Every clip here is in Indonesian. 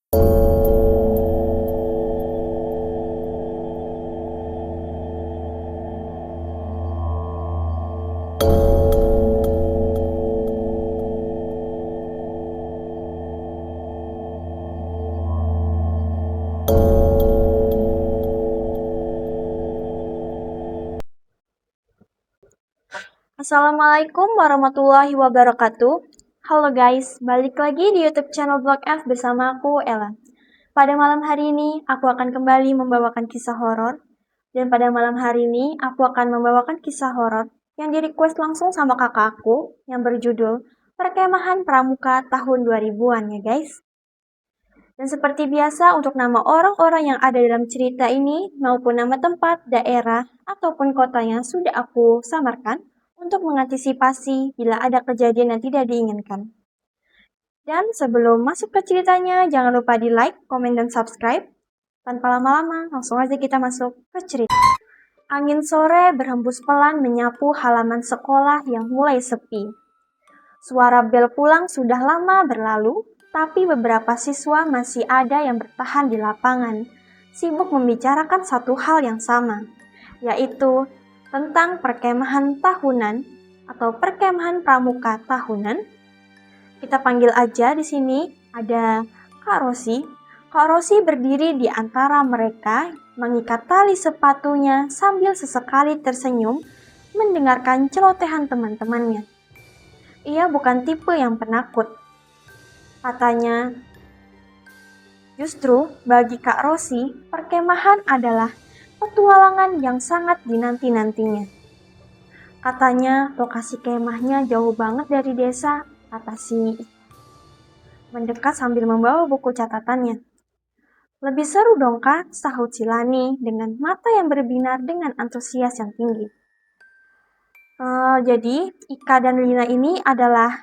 Assalamualaikum warahmatullahi wabarakatuh. Halo guys, balik lagi di YouTube channel Blog F bersama aku, Ella. Pada malam hari ini, aku akan kembali membawakan kisah horor. Dan pada malam hari ini, aku akan membawakan kisah horor yang di-request langsung sama kakak aku yang berjudul Perkemahan Pramuka tahun 2000-an ya guys. Dan seperti biasa untuk nama orang-orang yang ada dalam cerita ini maupun nama tempat, daerah, ataupun kota yang sudah aku samarkan untuk mengantisipasi bila ada kejadian yang tidak diinginkan. Dan sebelum masuk ke ceritanya, jangan lupa di like, komen, dan subscribe. Tanpa lama-lama, langsung aja kita masuk ke cerita. Angin sore berhembus pelan menyapu halaman sekolah yang mulai sepi. Suara bel pulang sudah lama berlalu, tapi beberapa siswa masih ada yang bertahan di lapangan, sibuk membicarakan satu hal yang sama, yaitu tentang perkemahan tahunan atau perkemahan pramuka tahunan. Kita panggil aja di sini ada Kak Rosi. Kak Rosi berdiri di antara mereka, mengikat tali sepatunya sambil sesekali tersenyum mendengarkan celotehan teman-temannya. Ia bukan tipe yang penakut. Katanya, justru bagi Kak Rosi, perkemahan adalah petualangan yang sangat dinanti-nantinya. Katanya lokasi kemahnya jauh banget dari desa, kata si mendekat sambil membawa buku catatannya. Lebih seru dong Kak, sahut si Lani dengan mata yang berbinar dengan antusias yang tinggi. Jadi Ika dan Lina ini adalah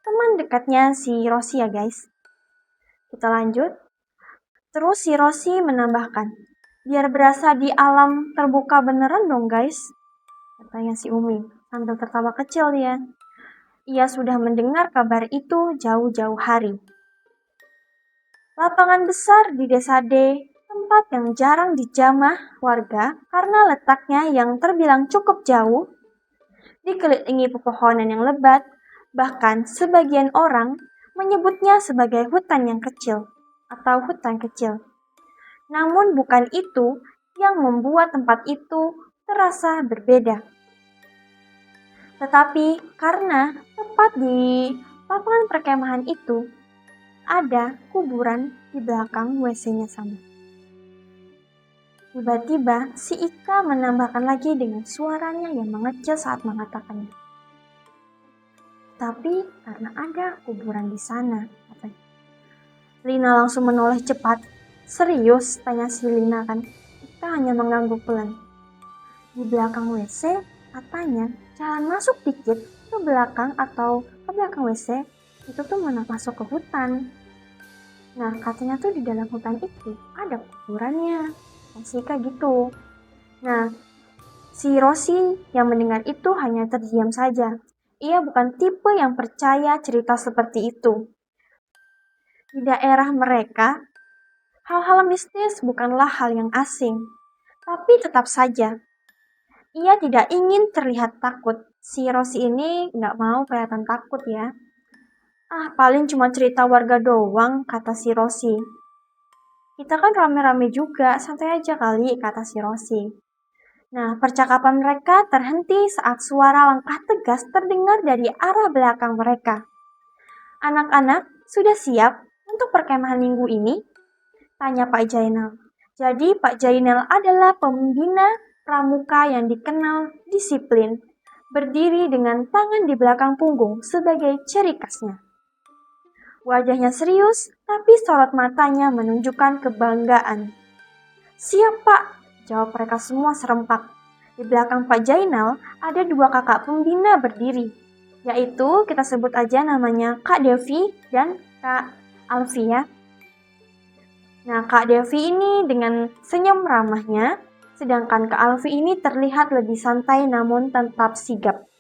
teman dekatnya si Rosi ya guys. Kita lanjut. Terus si Rosi menambahkan, biar berasa di alam terbuka beneran dong guys, katanya si Umi sambil tertawa kecil dia. Ia sudah mendengar kabar itu jauh-jauh hari. Lapangan besar di desa D, tempat yang jarang dijamah warga karena letaknya yang terbilang cukup jauh, dikelilingi pepohonan yang lebat, bahkan sebagian orang menyebutnya sebagai hutan yang kecil atau hutan kecil. Namun bukan itu yang membuat tempat itu terasa berbeda. Tetapi karena tepat di lapangan perkemahan itu ada kuburan di belakang WC-nya sama. Tiba-tiba si Ika menambahkan lagi dengan suaranya yang mengecil saat mengatakannya. Tapi karena ada kuburan di sana, katanya. Lina langsung menoleh cepat. Serius? Tanya si Lina kan. Ika hanya mengangguk pelan. Di belakang WC, katanya jalan masuk dikit ke belakang atau ke belakang WC, itu tuh masuk ke hutan. Nah, katanya tuh di dalam hutan itu ada kuburannya. Si Ika gitu. Nah, si Rosi yang mendengar itu hanya terdiam saja. Ia bukan tipe yang percaya cerita seperti itu. Di daerah mereka, hal-hal mistis bukanlah hal yang asing. Tapi tetap saja, ia tidak ingin terlihat takut. Si Rosi ini nggak mau kelihatan takut ya. Paling cuma cerita warga doang, kata si Rosi. Kita kan rame-rame juga, santai aja kali, kata si Rosi. Nah, percakapan mereka terhenti saat suara langkah tegas terdengar dari arah belakang mereka. Anak-anak, sudah siap untuk perkemahan minggu ini? Tanya Pak Jainal. Jadi Pak Jainal adalah pembina pramuka yang dikenal disiplin, berdiri dengan tangan di belakang punggung sebagai ciri khasnya. Wajahnya serius, tapi sorot matanya menunjukkan kebanggaan. Siap Pak, jawab mereka semua serempak. Di belakang Pak Jainal ada dua kakak pembina berdiri, yaitu kita sebut aja namanya Kak Devi dan Kak Alfi ya. Nah, Kak Devi ini dengan senyum ramahnya, sedangkan Kak Alfi ini terlihat lebih santai namun tetap sigap.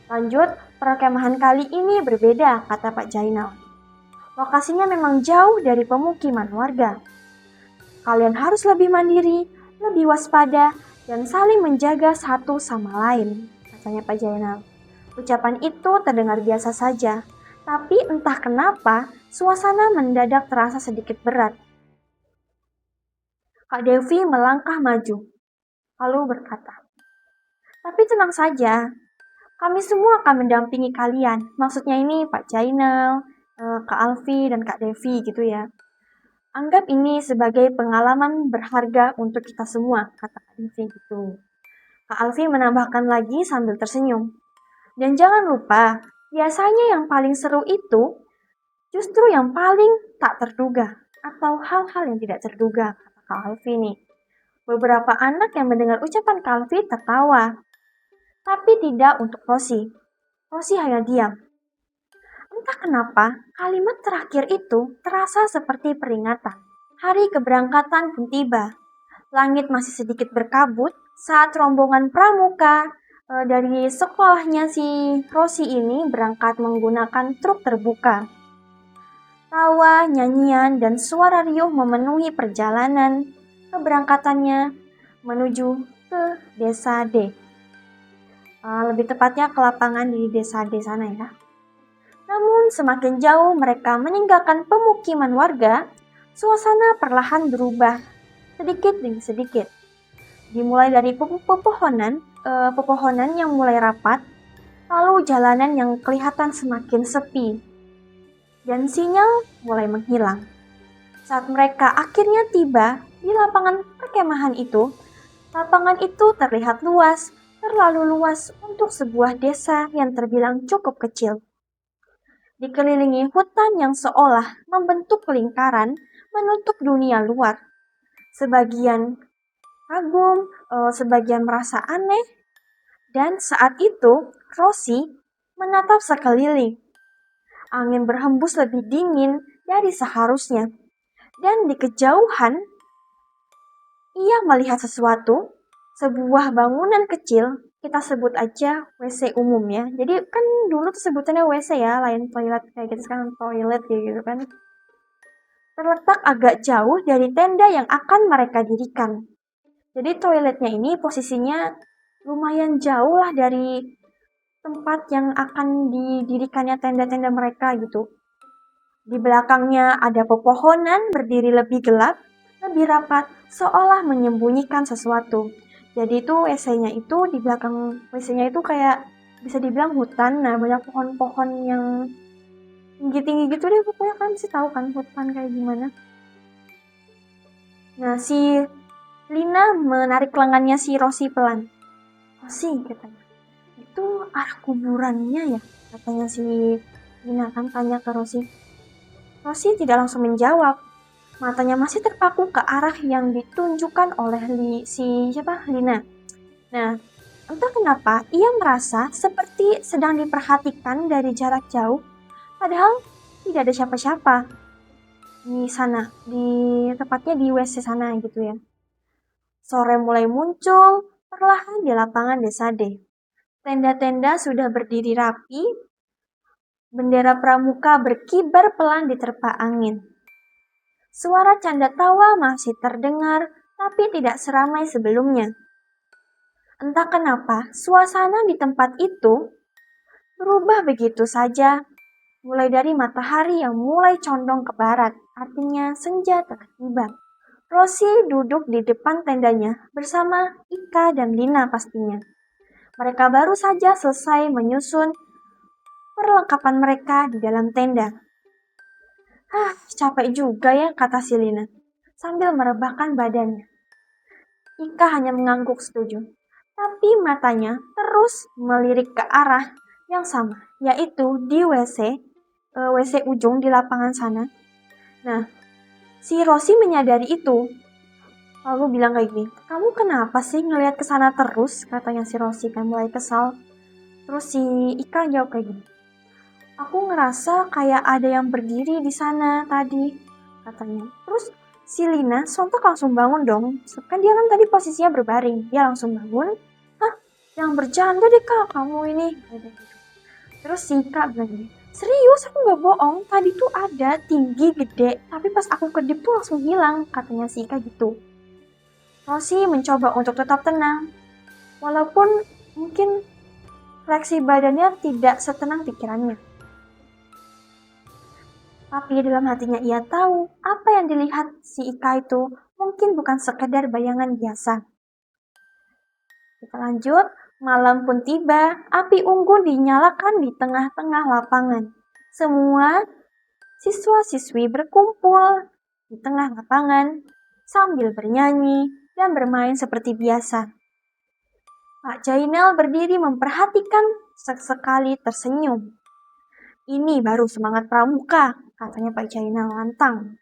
Lanjut, perkemahan kali ini berbeda, kata Pak Jainal. Lokasinya memang jauh dari pemukiman warga. Kalian harus lebih mandiri, lebih waspada, dan saling menjaga satu sama lain, katanya Pak Jainal. Ucapan itu terdengar biasa saja, tapi entah kenapa suasana mendadak terasa sedikit berat. Kak Devi melangkah maju, lalu berkata, "Tapi tenang saja, kami semua akan mendampingi kalian." Maksudnya ini Pak Jainal, Kak Alfi, dan Kak Devi gitu ya. "Anggap ini sebagai pengalaman berharga untuk kita semua," kata Kak Devi gitu. Kak Alfi menambahkan lagi sambil tersenyum. "Dan jangan lupa, biasanya yang paling seru itu justru yang paling tak terduga atau hal-hal yang tidak terduga," kata Kak Alfi nih. Beberapa anak yang mendengar ucapan Kak Alfi tertawa, tapi tidak untuk Rosi. Rosi hanya diam. Entah kenapa, kalimat terakhir itu terasa seperti peringatan. Hari keberangkatan pun tiba. Langit masih sedikit berkabut saat rombongan pramuka dari sekolahnya si Rosi ini berangkat menggunakan truk terbuka. Tawa, nyanyian, dan suara riuh memenuhi perjalanan keberangkatannya menuju ke desa D. Lebih tepatnya ke lapangan di desa D sana ya. Namun semakin jauh mereka meninggalkan pemukiman warga, suasana perlahan berubah sedikit demi sedikit. Dimulai dari pepohonan yang mulai rapat, lalu jalanan yang kelihatan semakin sepi, dan sinyal mulai menghilang. Saat mereka akhirnya tiba di lapangan perkemahan itu, lapangan itu terlihat luas, terlalu luas untuk sebuah desa yang terbilang cukup kecil. Dikelilingi hutan yang seolah membentuk lingkaran menutup dunia luar. Sebagian kagum, sebagian merasa aneh, dan saat itu Rosi menatap sekeliling. Angin berhembus lebih dingin dari seharusnya, dan di kejauhan ia melihat sesuatu, sebuah bangunan kecil, kita sebut aja WC umum ya. Jadi kan dulu tuh sebutannya WC ya, lain toilet kayak gitu sekarang toilet gitu kan. Terletak agak jauh dari tenda yang akan mereka dirikan. Jadi toiletnya ini posisinya lumayan jauh lah dari tempat yang akan didirikannya tenda-tenda mereka gitu. Di belakangnya ada pepohonan berdiri lebih gelap, lebih rapat, seolah menyembunyikan sesuatu. Jadi itu WC-nya itu di belakang WC-nya itu kayak bisa dibilang hutan. Nah, banyak pohon-pohon yang tinggi-tinggi gitu deh, pokoknya kan sih tahu kan hutan kayak gimana. Nah, si Lina menarik lengannya si Rosi pelan. "Rosi," katanya, "itu arah kuburannya ya?" katanya si Lina kan tanya ke Rosi. Rosi tidak langsung menjawab. Matanya masih terpaku ke arah yang ditunjukkan oleh Lina. Nah, entah kenapa ia merasa seperti sedang diperhatikan dari jarak jauh, padahal tidak ada siapa-siapa di sana, tepatnya di WC sana gitu ya. Sore mulai muncul perlahan di lapangan desa D. Tenda-tenda sudah berdiri rapi, bendera pramuka berkibar pelan diterpa angin. Suara canda tawa masih terdengar, tapi tidak seramai sebelumnya. Entah kenapa, suasana di tempat itu berubah begitu saja, mulai dari matahari yang mulai condong ke barat, artinya senja telah tiba. Rosi duduk di depan tendanya bersama Ika dan Lina pastinya. Mereka baru saja selesai menyusun perlengkapan mereka di dalam tenda. Capek juga ya, kata si Lina, sambil merebahkan badannya. Ika hanya mengangguk setuju, tapi matanya terus melirik ke arah yang sama, yaitu di WC ujung di lapangan sana. Nah, si Rosi menyadari itu, lalu bilang kayak gini, "Kamu kenapa sih ngelihat ke sana terus?" katanya si Rosi kan mulai kesal. Terus si Ika jawab kayak gini, "Aku ngerasa kayak ada yang berdiri di sana tadi," katanya. Terus si Lina sontak langsung bangun dong. Kan dia kan tadi posisinya berbaring. Dia langsung bangun. "Hah, yang bercanda deh Kak, kamu ini." Terus si Kak bilang gini, Serius, aku gak bohong. Tadi tuh ada tinggi, gede, tapi pas aku kedip tuh langsung hilang, katanya si Ika gitu. Rosie mencoba untuk tetap tenang, walaupun mungkin reaksi badannya tidak setenang pikirannya. Tapi dalam hatinya ia tahu apa yang dilihat si Ika itu mungkin bukan sekedar bayangan biasa. Kita lanjut, malam pun tiba, api unggun dinyalakan di tengah-tengah lapangan. Semua siswa-siswi berkumpul di tengah lapangan sambil bernyanyi dan bermain seperti biasa. Pak Jainal berdiri memperhatikan, sesekali tersenyum. Ini baru semangat pramuka, katanya Pak Jainal lantang.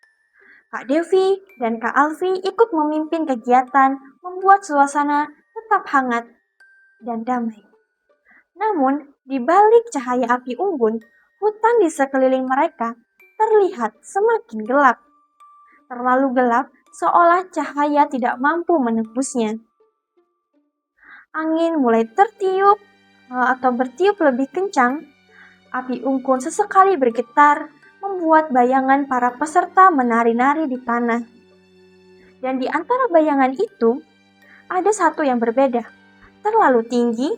Kak Devi dan Kak Alfi ikut memimpin kegiatan, membuat suasana tetap hangat dan damai. Namun, di balik cahaya api unggun, hutan di sekeliling mereka terlihat semakin gelap. Terlalu gelap, seolah cahaya tidak mampu menembusnya. Angin mulai tertiup atau bertiup lebih kencang. Api unggun sesekali bergetar, membuat bayangan para peserta menari-nari di tanah. Dan di antara bayangan itu, ada satu yang berbeda. Terlalu tinggi,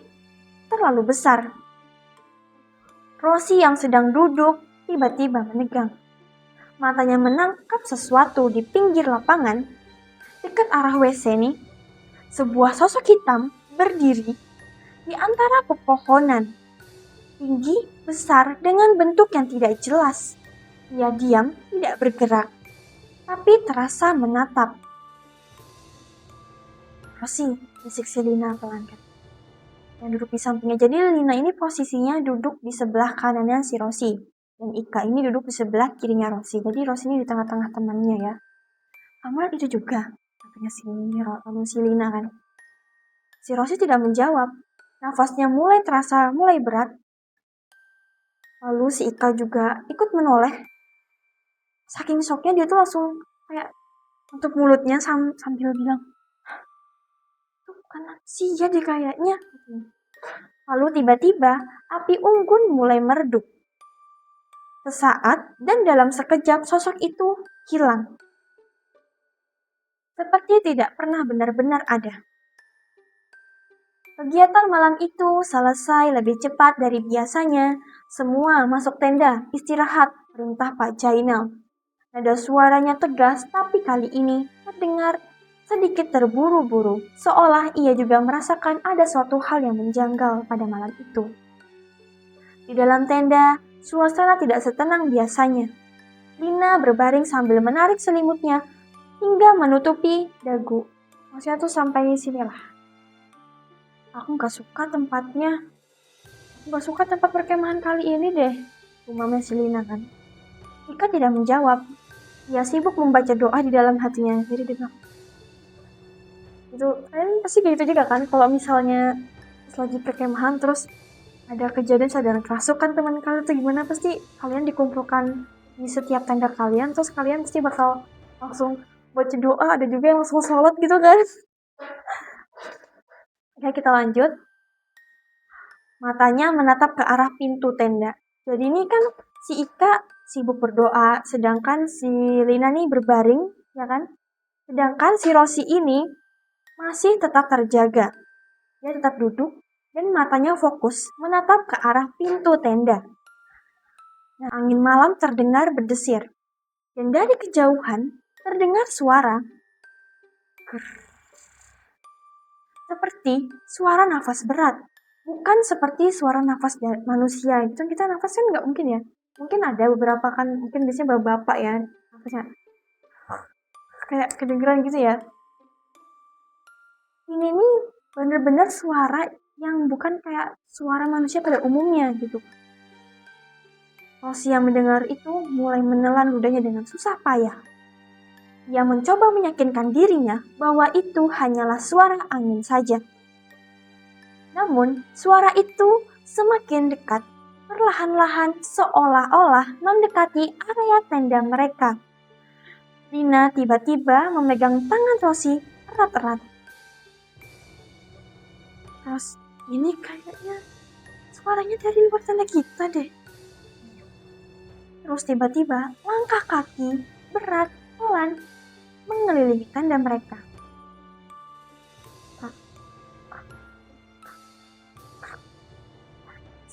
terlalu besar. Rosie yang sedang duduk tiba-tiba menegang. Matanya menangkap sesuatu di pinggir lapangan. Dekat arah WC nih, sebuah sosok hitam berdiri di antara pepohonan. Tinggi, besar, dengan bentuk yang tidak jelas. Ia diam, tidak bergerak, tapi terasa menatap. Rosie, bisik si Lina pelan. Yang duduk di sampingnya. Jadi Lina ini posisinya duduk di sebelah kanannya si Rosie. Dan Ika ini duduk di sebelah kirinya Rosie. Jadi Rosie ini di tengah-tengah temannya ya. Kamu itu juga, katanya si Lina kan. Si Rosie tidak menjawab. Nafasnya mulai terasa mulai berat. Lalu si Ika juga ikut menoleh. Saking shocknya dia tuh langsung kayak untuk mulutnya sambil bilang, itu bukan manusia deh kayaknya. Lalu tiba-tiba api unggun mulai meredup. Sesaat dan dalam sekejap sosok itu hilang. Seperti tidak pernah benar-benar ada. Kegiatan malam itu selesai lebih cepat dari biasanya. Semua masuk tenda, istirahat, perintah Pak Jainal. Nada suaranya tegas, tapi kali ini terdengar sedikit terburu-buru, seolah ia juga merasakan ada suatu hal yang menjanggal pada malam itu. Di dalam tenda, suasana tidak setenang biasanya. Lina berbaring sambil menarik selimutnya hingga menutupi dagu. Maksudnya tuh sampai sini lah. Aku gak suka tempatnya. Aku gak suka tempat perkemahan kali ini deh. Umamnya si Lina kan. Ika tidak menjawab. Ia sibuk membaca doa di dalam hatinya. Jadi dia bilang, itu kalian pasti kayak gitu juga kan. Kalau misalnya lagi perkemahan terus ada kejadian sadar kerasukan teman kalian tuh gimana, pasti kalian dikumpulkan di setiap tenda kalian, terus kalian pasti bakal langsung baca doa, ada juga yang langsung sholat gitu kan. Oke, kita lanjut. Matanya menatap ke arah pintu tenda. Jadi ini kan si Ika sibuk berdoa, sedangkan si Lina nih berbaring, ya kan? Sedangkan si Rosie ini masih tetap terjaga. Dia tetap duduk dan matanya fokus menatap ke arah pintu tenda. Nah, angin malam terdengar berdesir. Dan dari kejauhan terdengar suara seperti suara nafas berat. Bukan seperti suara nafas manusia. Itu kita nafas kan nggak mungkin ya. Mungkin ada beberapa kan, mungkin biasanya bapak ya nafasnya kayak kedengeran gitu ya. Ini nih bener-bener suara yang bukan kayak suara manusia pada umumnya gitu. Rosie yang mendengar itu mulai menelan ludahnya dengan susah payah. Ia mencoba meyakinkan dirinya bahwa itu hanyalah suara angin saja. Namun, suara itu semakin dekat, perlahan-lahan seolah-olah mendekati area tenda mereka. Lina tiba-tiba memegang tangan Rosie erat-erat. Terus, ini kayaknya suaranya dari luar tenda kita deh. Terus tiba-tiba langkah kaki berat, pelan, mengelilingi tenda mereka.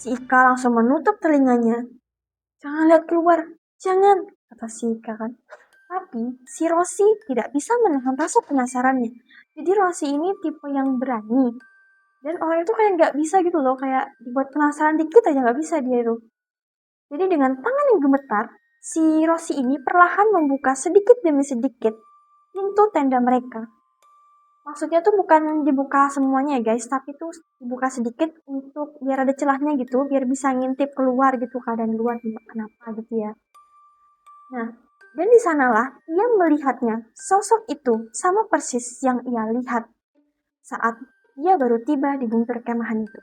Si Ika langsung menutup telinganya. "Jangan lihat keluar, jangan," kata si Ika kan. Tapi si Rosi tidak bisa menahan rasa penasarannya. Jadi Rosi ini tipe yang berani. Dan orang itu kayak nggak bisa gitu loh, kayak dibuat penasaran dikit aja nggak bisa dia itu. Jadi dengan tangan yang gemetar, si Rosi ini perlahan membuka sedikit demi sedikit pintu tenda mereka. Maksudnya tuh bukan dibuka semuanya ya guys, tapi tuh dibuka sedikit untuk biar ada celahnya gitu, biar bisa ngintip keluar gitu keadaan luar kenapa gitu ya. Nah, dan di sanalah ia melihatnya, sosok itu sama persis yang ia lihat saat ia baru tiba di bumi perkemahan itu.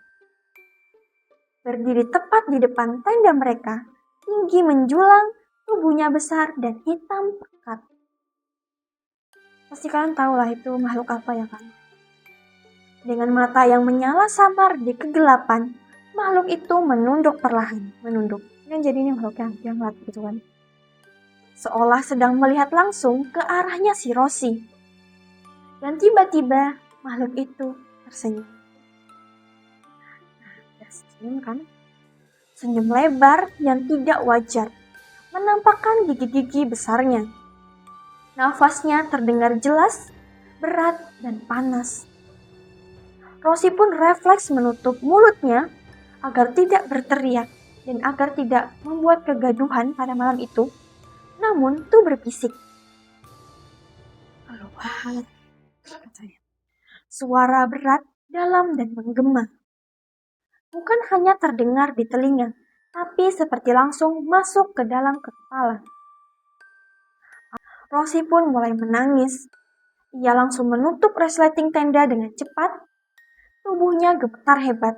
Berdiri tepat di depan tenda mereka, tinggi menjulang, tubuhnya besar dan hitam pekat. Pasti kalian tahu lah itu makhluk apa ya kan? Dengan mata yang menyala samar di kegelapan, makhluk itu menunduk perlahan, menunduk. Kan jadi ini makhluk yang lihat gitu kan. Seolah sedang melihat langsung ke arahnya si Rosi. Dan tiba-tiba makhluk itu tersenyum. Nah, senyum kan? Senyum lebar yang tidak wajar, menampakkan gigi-gigi besarnya. Nafasnya terdengar jelas, berat, dan panas. Rosi pun refleks menutup mulutnya agar tidak berteriak dan agar tidak membuat kegaduhan pada malam itu. Namun tuh berbisik. "Keluar," katanya. Suara berat, dalam, dan menggema. Bukan hanya terdengar di telinga, tapi seperti langsung masuk ke dalam kepala. Rosi pun mulai menangis. Ia langsung menutup resleting tenda dengan cepat. Tubuhnya gemetar hebat.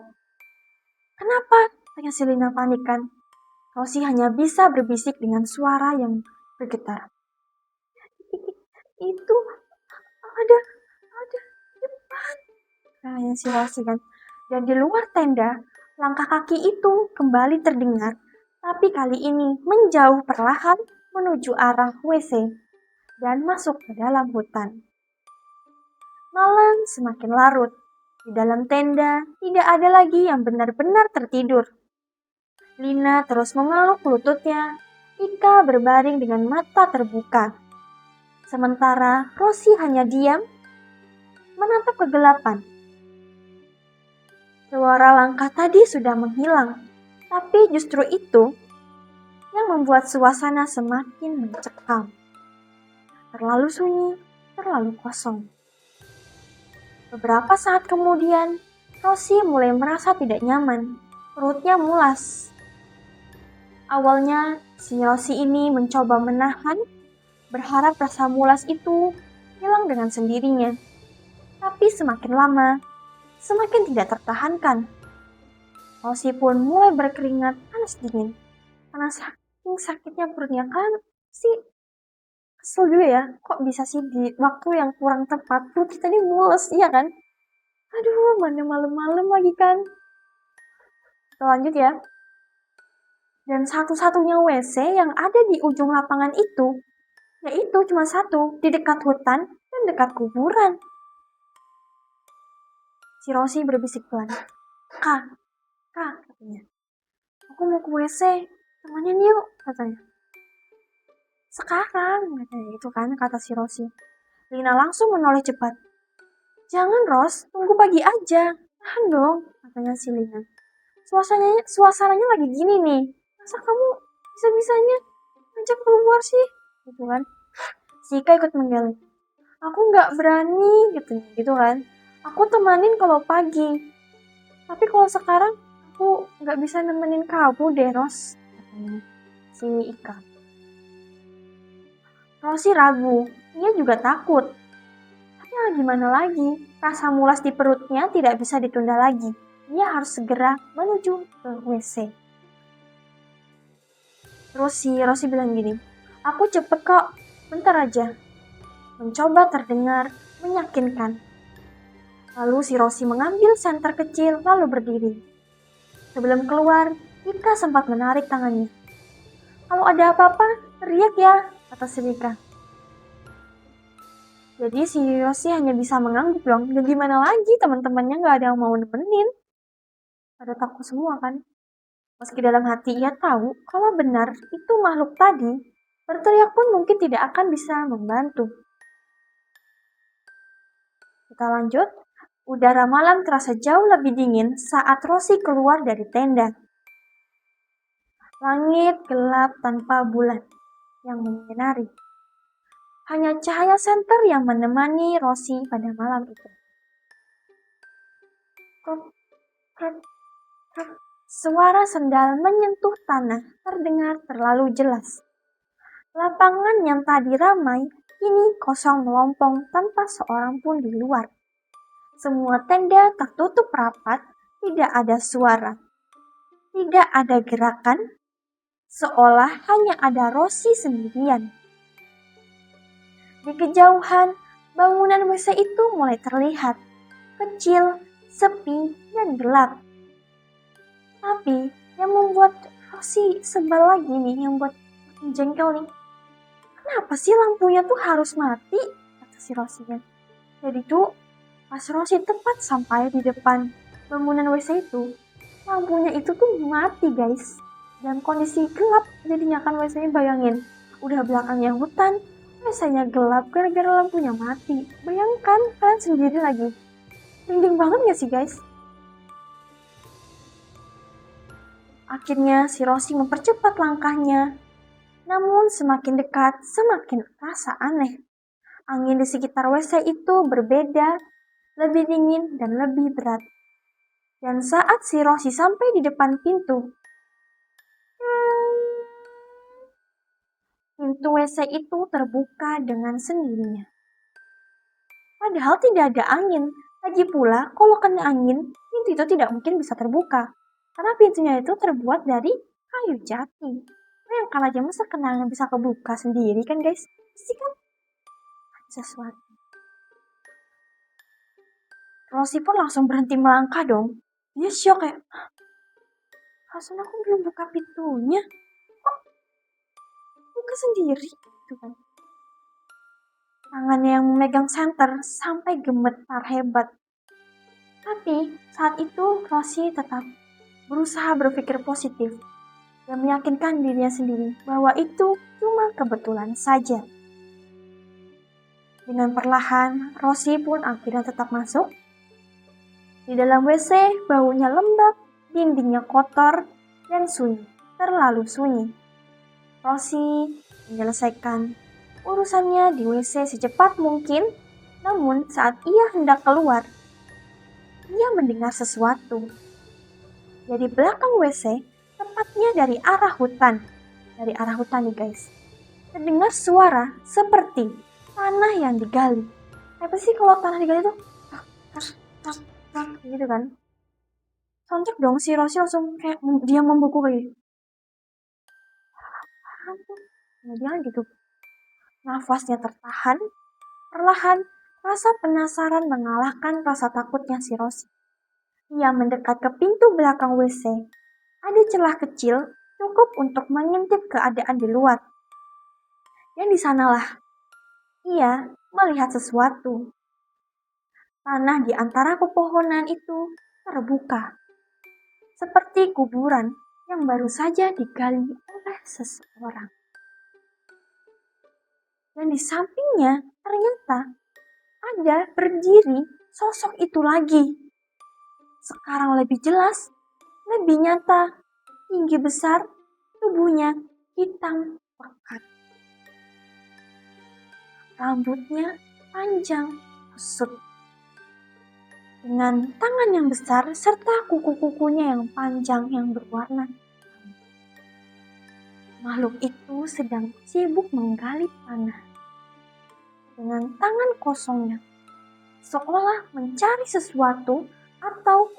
"Kenapa?" tanya Selina panikan. Rosi hanya bisa berbisik dengan suara yang bergetar. "Itu ada depan," katanya si Rosi kan. Dan di luar tenda, langkah kaki itu kembali terdengar, tapi kali ini menjauh perlahan menuju arah WC dan masuk ke dalam hutan. Malam semakin larut. Di dalam tenda tidak ada lagi yang benar-benar tertidur. Lina terus memeluk lututnya. Ika berbaring dengan mata terbuka. Sementara Rosi hanya diam, menatap kegelapan. Suara langkah tadi sudah menghilang, tapi justru itu yang membuat suasana semakin mencekam. Terlalu sunyi, terlalu kosong. Beberapa saat kemudian, Rosi mulai merasa tidak nyaman. Perutnya mulas. Awalnya, si Rosi ini mencoba menahan, berharap rasa mulas itu hilang dengan sendirinya. Tapi semakin lama, semakin tidak tertahankan. Rosi pun mulai berkeringat panas dingin. Karena saking sakitnya perutnya kan sih kesel juga ya. Kok bisa sih di waktu yang kurang tepat perut kita ini mules, iya kan? Aduh, mana malam-malam lagi kan. Kita lanjut ya. Dan satu-satunya WC yang ada di ujung lapangan itu, yaitu cuma satu, di dekat hutan dan dekat kuburan. Si Rosi berbisik pelan. Kak, katanya. "Aku mau ke WC, temenin yuk," katanya. "Sekarang," katanya itu kan, kata si Rosi. Lina langsung menoleh cepat. "Jangan Ros, tunggu pagi aja. Tahan dong," katanya si Lina. Suasananya lagi gini nih. Masa kamu bisa-bisanya ngajak keluar sih? Gitu kan. Si Ika ikut menggeleng. "Aku gak berani," gitu kan. "Aku temanin kalau pagi. Tapi kalau sekarang aku gak bisa nemenin kamu deh, Ros," katanya si Ika. Rosi ragu, ia juga takut. Tapi gimana lagi? Rasa mulas di perutnya tidak bisa ditunda lagi. Ia harus segera menuju ke WC. Terus si Rosi bilang gini, "Aku cepet kok, bentar aja." Mencoba terdengar meyakinkan. Lalu si Rosi mengambil senter kecil lalu berdiri. Sebelum keluar, Ika sempat menarik tangannya. Kalau ada apa-apa, teriak ya, kata si Rika. Jadi si Rossi hanya bisa mengangguk dong. Dan gimana lagi, teman-temannya gak ada yang mau nemenin. Pada takut semua kan. Meski dalam hati ia tahu kalau benar itu makhluk tadi, berteriak pun mungkin tidak akan bisa membantu. Kita lanjut. Udara malam terasa jauh lebih dingin saat Rosi keluar dari tenda. Langit gelap tanpa bulan yang menyinari. Hanya cahaya senter yang menemani Rosi pada malam itu. Kruk, kruk, kruk. Suara sendal menyentuh tanah terdengar terlalu jelas. Lapangan yang tadi ramai kini kosong melompong tanpa seorang pun di luar. Semua tenda tertutup rapat, tidak ada suara. Tidak ada gerakan, seolah hanya ada Rosi sendirian. Di kejauhan, bangunan WC itu mulai terlihat, kecil, sepi, dan gelap. Tapi yang membuat Rosi sebel lagi nih, yang buat jengkel nih. Kenapa sih lampunya tuh harus mati? Kata si Rosi-nya. Jadi tuh pas Rosi tepat sampai di depan bangunan WC itu, lampunya itu tuh mati guys. Dan kondisi gelap jadinya kan WC-nya, bayangin. Udah belakangnya hutan, WC-nya gelap gara-gara lampunya mati. Bayangkan kalian sendiri lagi. Merinding banget gak sih guys? Akhirnya si Rosi mempercepat langkahnya. Namun semakin dekat, semakin terasa aneh. Angin di sekitar WC itu berbeda, lebih dingin dan lebih berat. Dan saat si Rosi sampai di depan pintu WC itu terbuka dengan sendirinya. Padahal tidak ada angin. Lagi pula, kalau kena angin, pintu itu tidak mungkin bisa terbuka. Karena pintunya itu terbuat dari kayu jati. Bayangkan aja masa kena angin bisa kebuka sendiri kan guys? Pasti kan sesuatu. Rosi pun langsung berhenti melangkah dong. Dia syok kayak, rasanya aku belum buka pintunya. Kok buka sendiri? Gitu kan. Tangannya yang memegang senter sampai gemetar hebat. Tapi saat itu Rosi tetap berusaha berpikir positif dan meyakinkan dirinya sendiri bahwa itu cuma kebetulan saja. Dengan perlahan, Rosi pun akhirnya tetap masuk. Di dalam WC, baunya lembab, dindingnya kotor, dan sunyi, terlalu sunyi. Rosi menyelesaikan urusannya di WC secepat mungkin, namun saat ia hendak keluar, ia mendengar sesuatu. Dari belakang WC, tepatnya dari arah hutan. Dari arah hutan nih guys. Terdengar suara seperti tanah yang digali. Apa sih kalau tanah digali tuh? Gitu kan. Sontak dong si Rosi langsung kayak dia membeku kayak gitu. Kemudian gitu. Nafasnya tertahan. Perlahan, rasa penasaran mengalahkan rasa takutnya si Rosi. Ia mendekat ke pintu belakang WC. Ada celah kecil cukup untuk mengintip keadaan di luar. Dan di sanalah ia melihat sesuatu. Tanah di antara pepohonan itu terbuka. Seperti kuburan yang baru saja digali oleh seseorang. Dan di sampingnya ternyata ada berdiri sosok itu lagi. Sekarang lebih jelas, lebih nyata, tinggi besar, tubuhnya hitam pekat. Rambutnya panjang, kusut. Dengan tangan yang besar serta kuku-kukunya yang panjang yang berwarna. Makhluk itu sedang sibuk menggali tanah. Dengan tangan kosongnya, seolah mencari sesuatu atau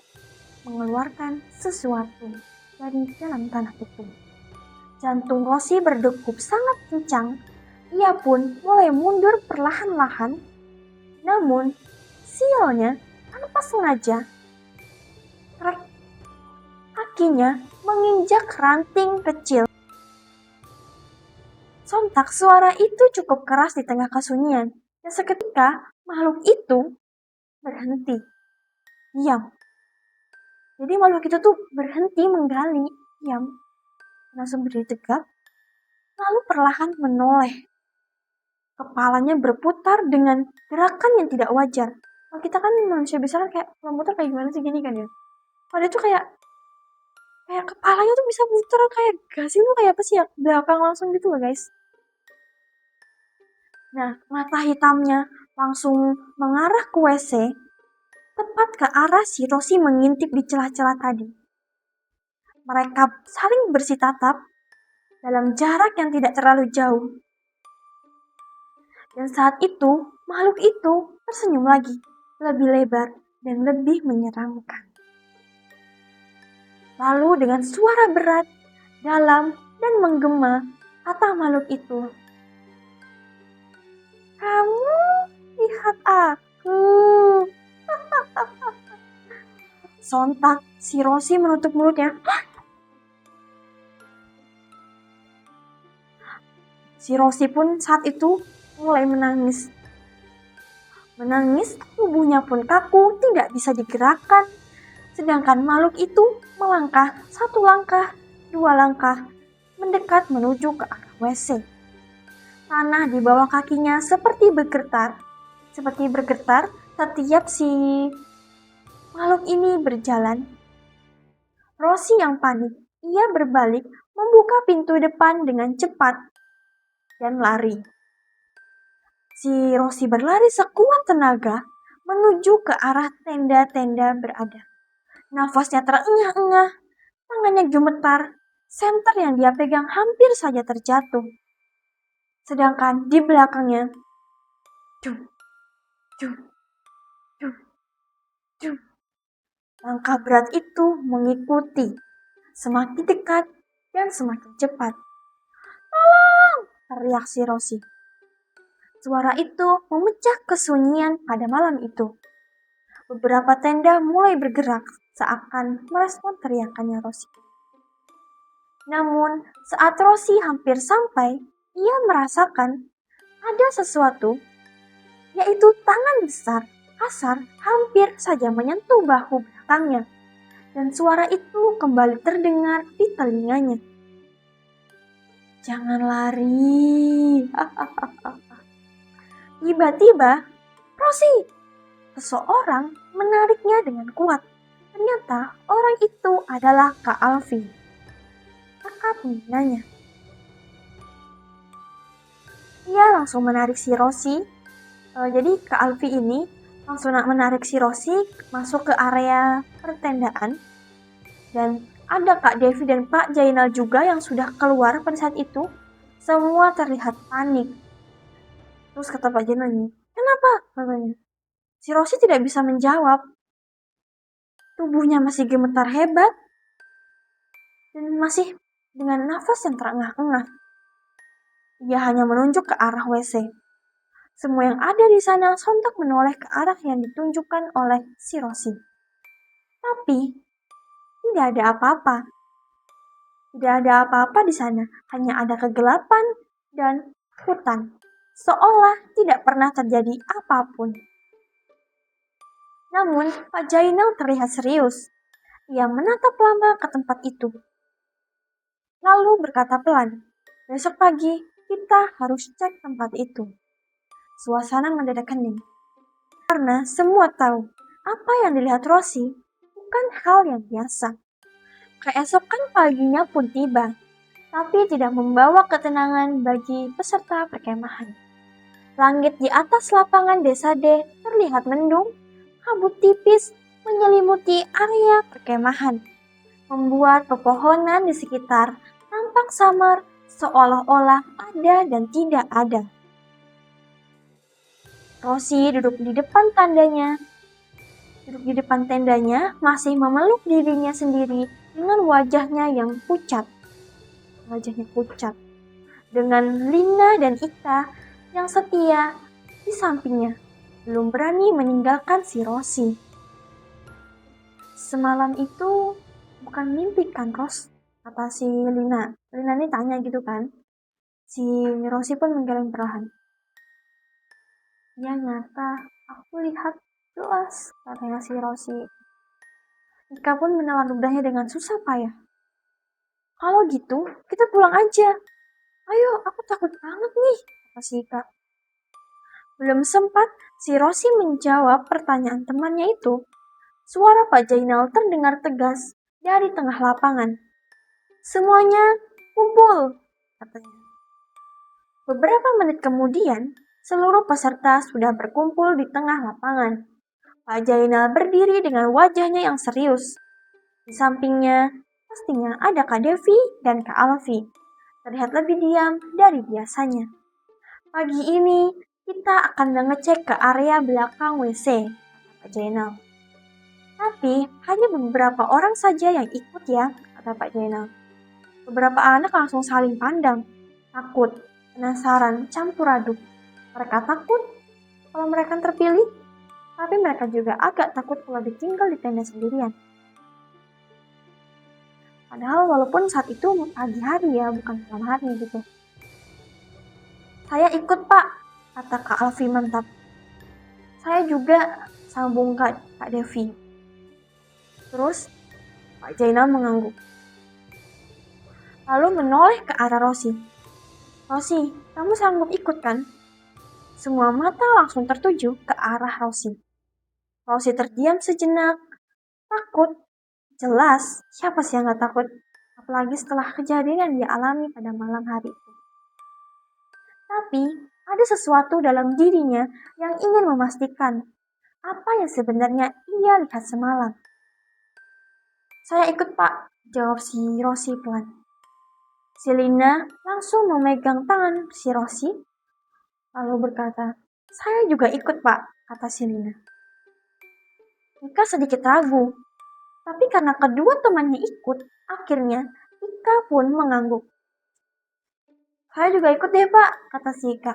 mengeluarkan sesuatu dari dalam tanah itu. Jantung Rosi berdegup sangat kencang. Ia pun mulai mundur perlahan-lahan. Namun, sialnya tanpa sengaja, kakinya menginjak ranting kecil. Sontak suara itu cukup keras di tengah kesunyian. Dan seketika makhluk itu berhenti. Diam. Jadi makhluk itu tuh berhenti menggali. Diam. Langsung berdiri tegak. Lalu perlahan menoleh. Kepalanya berputar dengan gerakan yang tidak wajar. Kalau kita kan manusia biasa kayak memutar kayak gimana sih gini kan ya. Kalau dia tuh kayak kepalanya tuh bisa muter kayak gasing tuh kayak apa sih ya, belakang langsung gitu loh guys. Nah, mata hitamnya langsung mengarah ke WC, tepat ke arah si Rosi mengintip di celah-celah tadi. Mereka saling bersitatap dalam jarak yang tidak terlalu jauh. Dan saat itu, makhluk itu tersenyum lagi, lebih lebar dan lebih menyeramkan. Lalu dengan suara berat, dalam, dan menggema, kata makhluk itu, "Kamu lihat aku." Sontak, si Rosi menutup mulutnya. Si Rosi pun saat itu mulai menangis. Menangis, tubuhnya pun kaku, tidak bisa digerakkan. Sedangkan makhluk itu melangkah, 1 langkah, 2 langkah, mendekat menuju ke arah WC. Tanah di bawah kakinya seperti bergetar setiap si makhluk ini berjalan. Rosi yang panik, ia berbalik membuka pintu depan dengan cepat dan lari. Si Rosi berlari sekuat tenaga menuju ke arah tenda-tenda berada. Nafasnya terengah-engah, tangannya gemetar, senter yang dia pegang hampir saja terjatuh. Sedangkan di belakangnya, dum, dum, dum, dum. Langkah berat itu mengikuti, semakin dekat dan semakin cepat. "Tolong!" teriak si Rosi. Suara itu memecah kesunyian pada malam itu. Beberapa tenda mulai bergerak seakan merespon teriakannya Rosi. Namun, saat Rosi hampir sampai, ia merasakan ada sesuatu, yaitu tangan besar, kasar, hampir saja menyentuh bahu belakangnya. Dan suara itu kembali terdengar di telinganya. "Jangan lari." Tiba-tiba, Rosi, seseorang menariknya dengan kuat. Ternyata orang itu adalah Kak Alfi, kakak Ninanya. Ia langsung menarik si Rosi. Jadi Kak Alfi ini langsung menarik si Rosi masuk ke area pertendaan. Dan ada Kak Devi dan Pak Jainal juga yang sudah keluar pada saat itu. Semua terlihat panik. Terus kata Pak Jainal ini, "Kenapa?" katanya. Si Rosi tidak bisa menjawab. Tubuhnya masih gemetar hebat dan masih dengan nafas yang terengah-engah. Ia hanya menunjuk ke arah WC. Semua yang ada di sana sontak menoleh ke arah yang ditunjukkan oleh si Rosi. Tapi tidak ada apa-apa. Tidak ada apa-apa di sana, hanya ada kegelapan dan hutan. Seolah tidak pernah terjadi apapun. Namun, Pak Jainal terlihat serius. Ia menatap lama ke tempat itu. Lalu berkata pelan, "Besok pagi kita harus cek tempat itu." Suasana mendadak hening. Karena semua tahu apa yang dilihat Rosi bukan hal yang biasa. Keesokan paginya pun tiba, tapi tidak membawa ketenangan bagi peserta perkemahan. Langit di atas lapangan desa D terlihat mendung, kabut tipis menyelimuti area perkemahan, membuat pepohonan di sekitar tampak samar seolah-olah ada dan tidak ada. Rosi duduk di depan tendanya masih memeluk dirinya sendiri dengan wajahnya yang pucat. Dengan Lina dan Ika yang setia di sampingnya, belum berani meninggalkan si Rosi. "Semalam itu bukan mimpi kan, Ros?" kata si Lina. Lina ini tanya gitu kan. Si Rosi pun menggeleng perlahan. Ya nyata, aku lihat jelas, katanya si Rosi. Ika pun menelan ludahnya dengan susah payah. Kalau gitu, kita pulang aja. Ayo, aku takut banget nih, kata si Ika. Belum sempat si Rosi menjawab pertanyaan temannya itu, suara Pak Jainal terdengar tegas dari tengah lapangan. Semuanya kumpul, katanya. Beberapa menit kemudian, seluruh peserta sudah berkumpul di tengah lapangan. Pak Jainal berdiri dengan wajahnya yang serius. Di sampingnya, pastinya ada Kak Devi dan Kak Alfi. Terlihat lebih diam dari biasanya. Pagi ini, kita akan mengecek ke area belakang WC, kata Pak Jainal. Tapi, hanya beberapa orang saja yang ikut ya, kata Pak Jainal. Beberapa anak langsung saling pandang, takut, penasaran, campur aduk. Mereka takut kalau mereka terpilih, tapi mereka juga agak takut kalau ditinggal di tenda sendirian. Padahal walaupun saat itu pagi hari ya, bukan malam hari gitu. Saya ikut Pak, kata Kak Alfi mantap. Saya juga, sambung Kak Devi. Terus Pak Jainal mengangguk. Lalu menoleh ke arah Rosi. Rosi, kamu sanggup ikut kan? Semua mata langsung tertuju ke arah Rosi. Rosi terdiam sejenak. Takut? Jelas, siapa sih yang gak takut? Apalagi setelah kejadian yang dia alami pada malam hari itu. Tapi, ada sesuatu dalam dirinya yang ingin memastikan apa yang sebenarnya ia lihat semalam. Saya ikut Pak, jawab si Rosi pelan. Si Lina langsung memegang tangan si Rosi, lalu berkata, saya juga ikut Pak, kata si Lina. Ika sedikit ragu, tapi karena kedua temannya ikut, akhirnya Ika pun mengangguk. Saya juga ikut deh Pak, kata si Ika.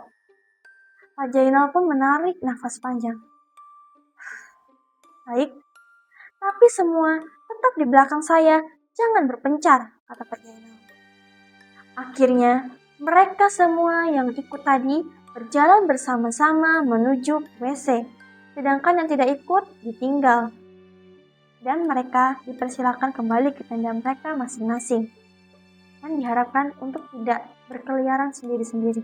Pak Jainal pun menarik nafas panjang. Baik, tapi semua tetap di belakang saya, jangan berpencar, kata Pak Jainal. Akhirnya, mereka semua yang ikut tadi berjalan bersama-sama menuju WC, sedangkan yang tidak ikut ditinggal. Dan mereka dipersilakan kembali ke tenda mereka masing-masing. Dan diharapkan untuk tidak berkeliaran sendiri-sendiri.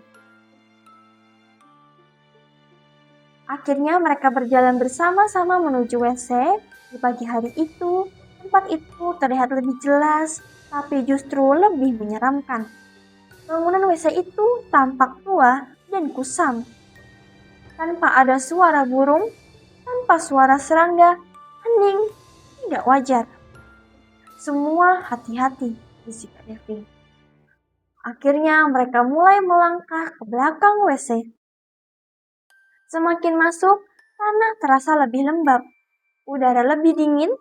Akhirnya mereka berjalan bersama-sama menuju WC. Di pagi hari itu, tempat itu terlihat lebih jelas, tapi justru lebih menyeramkan. Bangunan WC itu tampak tua dan kusam. Tanpa ada suara burung, tanpa suara serangga, hening, tidak wajar. Semua hati-hati, bisik Kak Devi. Akhirnya mereka mulai melangkah ke belakang WC. Semakin masuk, tanah terasa lebih lembab, udara lebih dingin,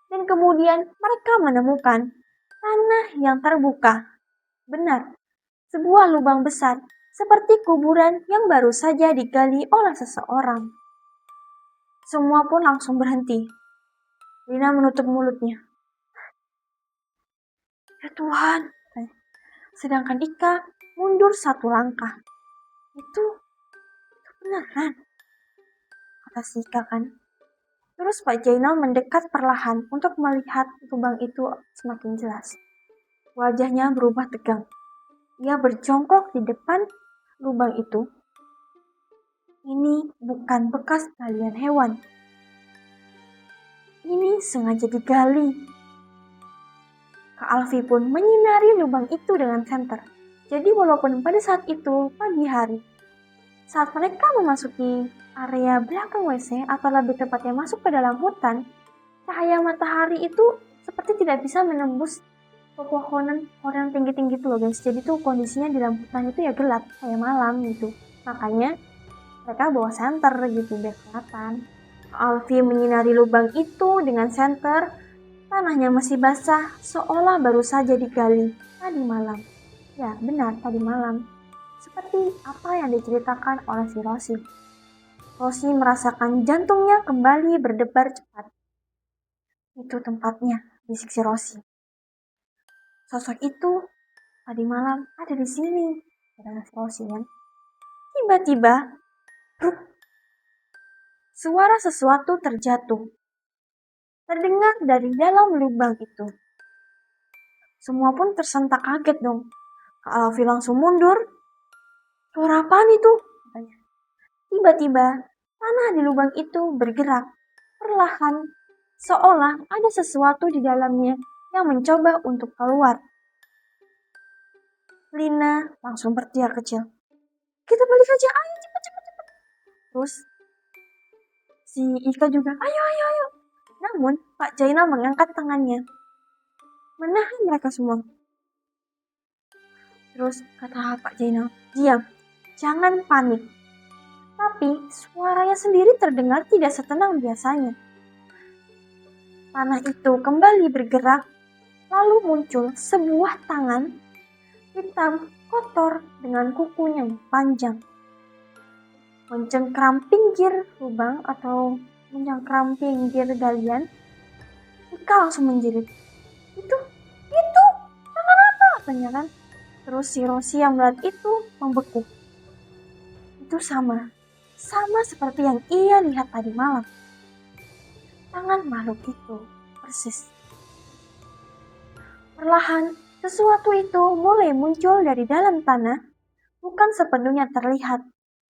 dan kemudian mereka menemukan tanah yang terbuka. Benar, sebuah lubang besar seperti kuburan yang baru saja digali oleh seseorang. Semua pun langsung berhenti. Lina menutup mulutnya. Ya Tuhan. Sedangkan Ika mundur satu langkah. Itu beneran, kata si Ika kan. Terus Pak Jainal mendekat perlahan untuk melihat lubang itu semakin jelas. Wajahnya berubah tegang. Ia berjongkok di depan lubang itu. Ini bukan bekas galian hewan. Ini sengaja digali. Kak Alfi pun menyinari lubang itu dengan senter. Jadi walaupun pada saat itu pagi hari, saat mereka memasuki area belakang WC atau lebih tepatnya masuk ke dalam hutan, cahaya matahari itu seperti tidak bisa menembus pepohonan yang tinggi-tinggi itu loh guys. Jadi tuh kondisinya di dalam hutan itu ya gelap, kayak malam gitu. Makanya mereka bawa senter gitu biar kelihatan. Alfi menyinari lubang itu dengan senter. Tanahnya masih basah, seolah baru saja digali tadi malam. Ya, benar, tadi malam. Seperti apa yang diceritakan oleh si Rosi. Rosi merasakan jantungnya kembali berdebar cepat. Itu tempatnya, bisik si Rosi. Sosok itu tadi malam ada di sini. kata Rosie kan. Tiba-tiba, bruk, suara sesuatu terjatuh. Terdengar dari dalam lubang itu. Semua pun tersentak kaget dong. Kak Alfi langsung mundur. Suara apaan itu? Katanya. Tiba-tiba, tanah di lubang itu bergerak perlahan, seolah ada sesuatu di dalamnya yang mencoba untuk keluar. Lina langsung berteriak kecil. Kita balik aja, ayo cepat cepat cepat. Terus si Ika juga, ayo ayo ayo. Namun Pak Jainal mengangkat tangannya, menahan mereka semua. Terus kata Pak Jainal, diam, jangan panik. Tapi suaranya sendiri terdengar tidak setenang biasanya. Tanah itu kembali bergerak, lalu muncul sebuah tangan hitam kotor dengan kukunya yang panjang. Mencengkram pinggir lubang atau mencengkram pinggir galian. Ika langsung menjerit. Itu, tangan apa? Katanya kan. Terus si Rosie yang melihat itu membeku. Itu sama seperti yang ia lihat tadi malam. Tangan makhluk itu persis. Perlahan, sesuatu itu mulai muncul dari dalam tanah, bukan sepenuhnya terlihat,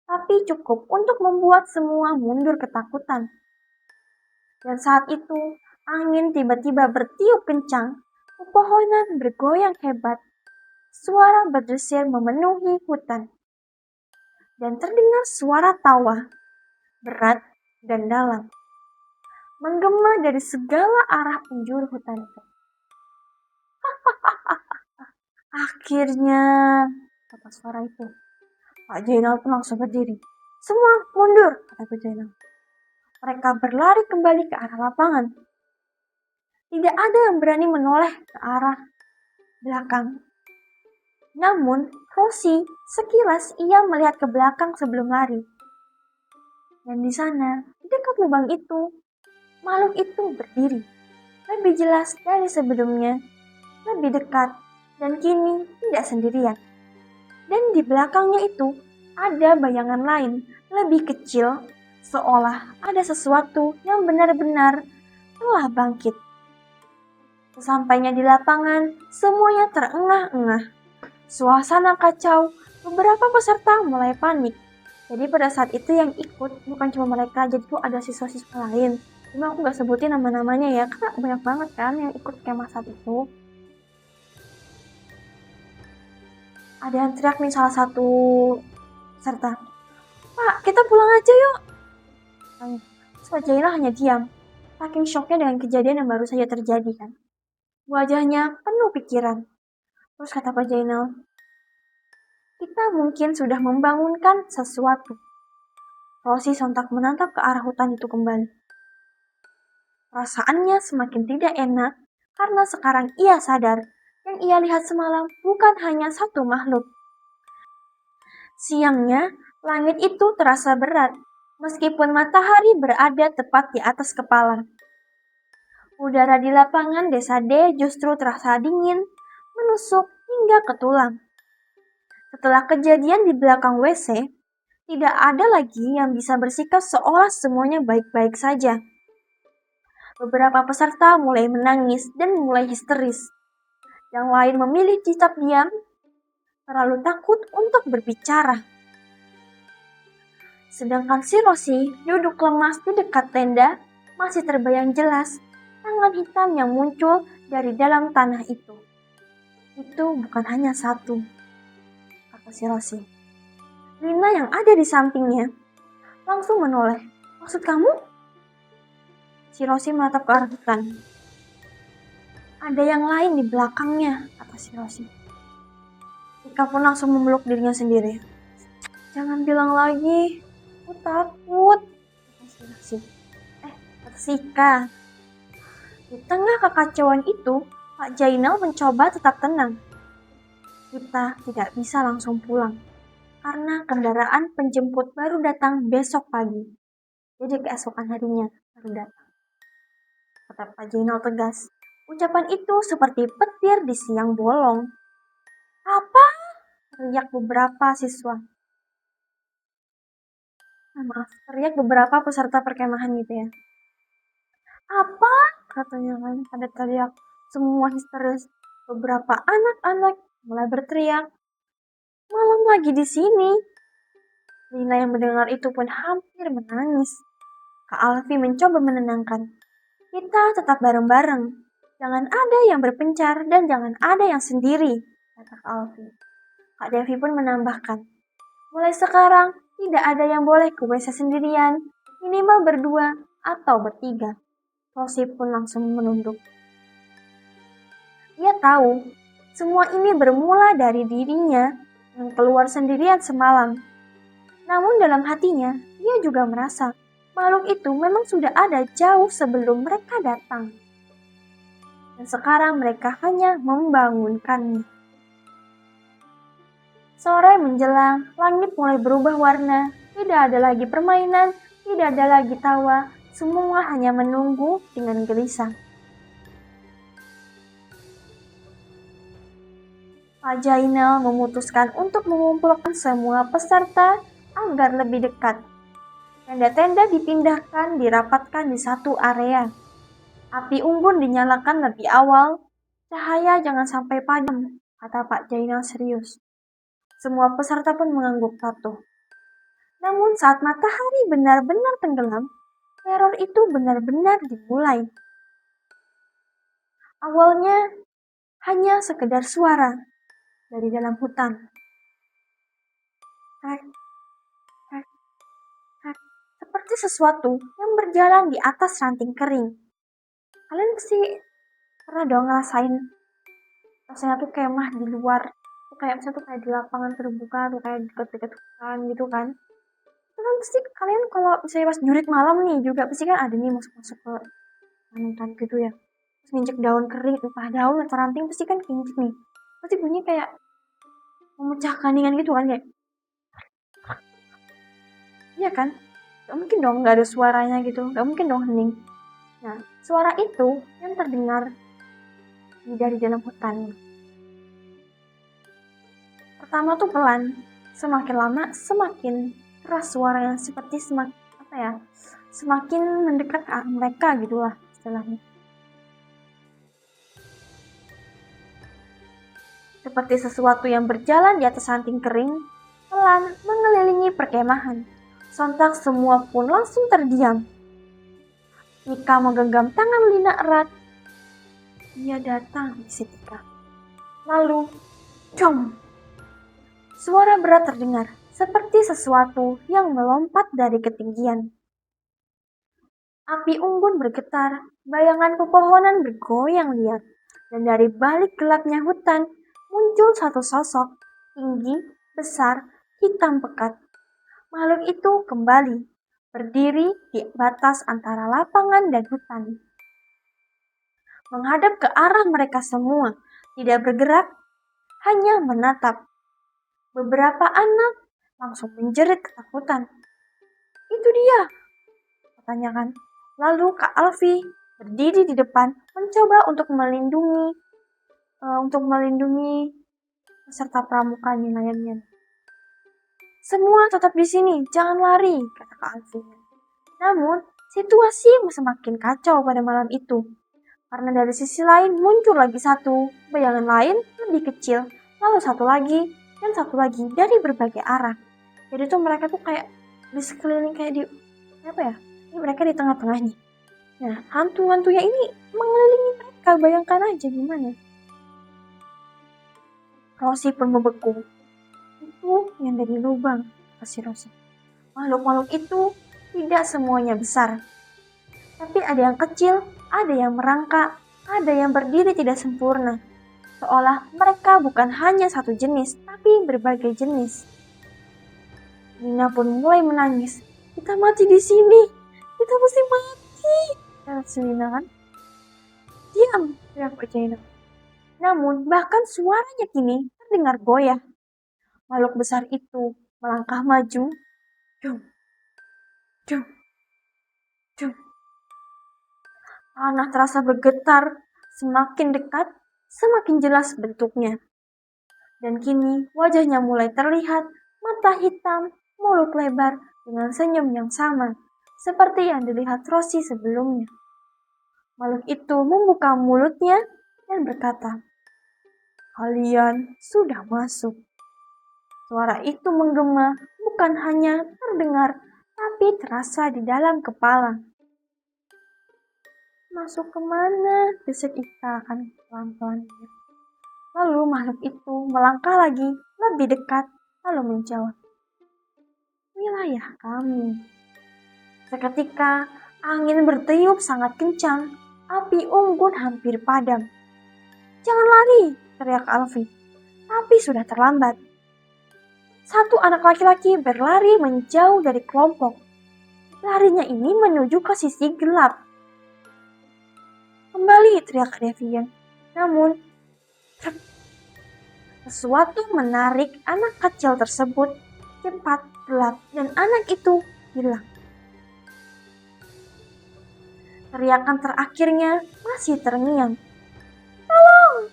tapi cukup untuk membuat semua mundur ketakutan. Dan saat itu, angin tiba-tiba bertiup kencang, pepohonan bergoyang hebat, suara berdesir memenuhi hutan. Dan terdengar suara tawa, berat dan dalam, menggema dari segala arah penjuru hutan itu. Akhirnya, kata suara itu. Pak Jainal pun langsung berdiri. Semua mundur, kata Pak Jainal. Mereka berlari kembali ke arah lapangan. Tidak ada yang berani menoleh ke arah belakang. Namun, Rosie sekilas ia melihat ke belakang sebelum lari. Dan di sana, di dekat lubang itu, makhluk itu berdiri. Lebih jelas dari sebelumnya, lebih dekat, dan kini tidak sendirian. Dan di belakangnya itu ada bayangan lain, lebih kecil, seolah ada sesuatu yang benar-benar telah bangkit. Sesampainya di lapangan, semuanya terengah-engah. Suasana kacau, beberapa peserta mulai panik. Jadi pada saat itu yang ikut bukan cuma mereka, jadi tuh ada siswa-siswa lain. Cuma aku gak sebutin nama-namanya ya, karena banyak banget kan yang ikut kemah saat itu. Ada yang teriak nih salah satu peserta, Pak, kita pulang aja yuk. Pak Jainal hanya diam, saking syoknya dengan kejadian yang baru saja terjadi kan. Wajahnya penuh pikiran. Terus kata Pak Jainal, kita mungkin sudah membangunkan sesuatu. Rosie sontak menatap ke arah hutan itu kembali. Perasaannya semakin tidak enak karena sekarang ia sadar yang ia lihat semalam bukan hanya satu makhluk. Siangnya, langit itu terasa berat meskipun matahari berada tepat di atas kepala. Udara di lapangan desa D justru terasa dingin, menusuk hingga ke tulang. Setelah kejadian di belakang WC, tidak ada lagi yang bisa bersikap seolah semuanya baik-baik saja. Beberapa peserta mulai menangis dan mulai histeris. Yang lain memilih tetap diam, terlalu takut untuk berbicara. Sedangkan si Rosie duduk lemas di dekat tenda, masih terbayang jelas tangan hitam yang muncul dari dalam tanah itu. Itu bukan hanya satu, kata si Rosie. Lina yang ada di sampingnya langsung menoleh. Maksud kamu? Si Rosie menatap ke arah hutan. Ada yang lain di belakangnya, kata si Rosie. Ika pun langsung memeluk dirinya sendiri. Jangan bilang lagi, aku takut, kata si Rosie. Kata si Ika. Di tengah kekacauan itu, Pak Jainal mencoba tetap tenang. Kita tidak bisa langsung pulang, karena kendaraan penjemput baru datang besok pagi. Jadi keesokan harinya baru datang, kata Pak Jainal tegas. Ucapan itu seperti petir di siang bolong. Apa? teriak beberapa siswa. Teriak beberapa peserta perkemahan gitu ya. Apa? Katanya kan, pada teriak. Semua histeris. Beberapa anak-anak mulai berteriak. Malam lagi di sini. Lina yang mendengar itu pun hampir menangis. Kak Alfi mencoba menenangkan. Kita tetap bareng-bareng. Jangan ada yang berpencar dan jangan ada yang sendiri, kata Kak Alfi. Kak Devi pun menambahkan. Mulai sekarang, tidak ada yang boleh ke WC sendirian, minimal berdua atau bertiga. Rosi pun langsung menunduk. Ia tahu, semua ini bermula dari dirinya yang keluar sendirian semalam. Namun dalam hatinya, ia juga merasa makhluk itu memang sudah ada jauh sebelum mereka datang. Dan sekarang mereka hanya membangunkannya. Sore menjelang, langit mulai berubah warna. Tidak ada lagi permainan, tidak ada lagi tawa. Semua hanya menunggu dengan gelisah. Pak Jainal memutuskan untuk mengumpulkan semua peserta agar lebih dekat. Tenda-tenda dipindahkan, dirapatkan di satu area. Api unggun dinyalakan lebih awal. Cahaya jangan sampai padam, kata Pak Jainal serius. Semua peserta pun mengangguk patuh. Namun saat matahari benar-benar tenggelam, teror itu benar-benar dimulai. Awalnya hanya sekedar suara dari dalam hutan. Seperti sesuatu yang berjalan di atas ranting kering. Kalian pasti pernah dong ngerasain rasanya tuh kemah di luar. Kayak misalnya tuh kayak di lapangan terbuka tuh kayak dekat-dekat hutan gitu kan. Itu kan pasti kalian kalau misalnya pas jurit malam nih juga pasti kan ada nih masuk-masuk ke hutan gitu ya. Terus nginjek daun kering, entah daun atau ranting pasti kan kinjek nih. Pasti bunyi kayak memecah keheningan gitu kan kayak. Iya kan? Gak mungkin dong gak ada suaranya gitu. Gak mungkin dong hening. Nah, suara itu yang terdengar dari dalam hutan. Pertama tuh pelan. Semakin lama semakin keras suaranya seperti semakin mendekat ke arah mereka gitulah istilahnya. Seperti sesuatu yang berjalan di atas ranting kering, pelan mengelilingi perkemahan. Sontak semua pun langsung terdiam. Nika menggenggam tangan Lina erat. Dia datang, bisi Tika. Lalu, com! Suara berat terdengar, seperti sesuatu yang melompat dari ketinggian. Api unggun bergetar, bayangan pepohonan bergoyang liar, dan dari balik gelapnya hutan muncul satu sosok, tinggi, besar, hitam pekat. Makhluk itu kembali, berdiri di batas antara lapangan dan hutan. Menghadap ke arah mereka semua, tidak bergerak, hanya menatap. Beberapa anak langsung menjerit ketakutan. Itu dia, pertanyakan. Lalu Kak Alfi berdiri di depan, mencoba untuk melindungi peserta pramuka nelayannya. Semua tetap di sini, jangan lari, kata Kak Alfi. Namun, situasi semakin kacau pada malam itu. Karena dari sisi lain muncul lagi satu, bayangan lain lebih kecil, lalu satu lagi, dan satu lagi dari berbagai arah. Jadi tuh mereka tuh kayak di sekeliling kayak di ini mereka di tengah-tengahnya. Nah, hantu-hantunya ini mengelilingi mereka, bayangkan aja gimana. Rosi pun membeku. Itu yang dari lubang, kata Rosi. Makhluk-makhluk itu tidak semuanya besar. Tapi ada yang kecil, ada yang merangkak, ada yang berdiri tidak sempurna. Seolah mereka bukan hanya satu jenis, tapi berbagai jenis. Nina pun mulai menangis. Kita mati di sini. Kita mesti mati. Kata Nina kan. Diam, teriak Pak Jainal. Namun bahkan suaranya kini terdengar goyah. Makhluk besar itu melangkah maju. Jum, jum, jum. Tanah terasa bergetar. Semakin dekat, semakin jelas bentuknya. Dan kini wajahnya mulai terlihat, mata hitam, mulut lebar, dengan senyum yang sama, seperti yang dilihat Rosie sebelumnya. Makhluk itu membuka mulutnya dan berkata, "Kalian sudah masuk." Suara itu menggema, bukan hanya terdengar, tapi terasa di dalam kepala. "Masuk kemana?" bisik Ika akan pelan-pelan. Lalu makhluk itu melangkah lagi, lebih dekat, lalu menjawab, "Wilayah kami." Seketika, angin bertiup sangat kencang, api unggun hampir padam. "Jangan lari!" teriak Alfi, tapi sudah terlambat. Satu anak laki-laki berlari menjauh dari kelompok. Larinya ini menuju ke sisi gelap. "Kembali!" teriak Devian. Namun, sesuatu menarik anak kecil tersebut cepat, gelap, dan anak itu hilang. Teriakan terakhirnya masih terngiang. "Tolong!"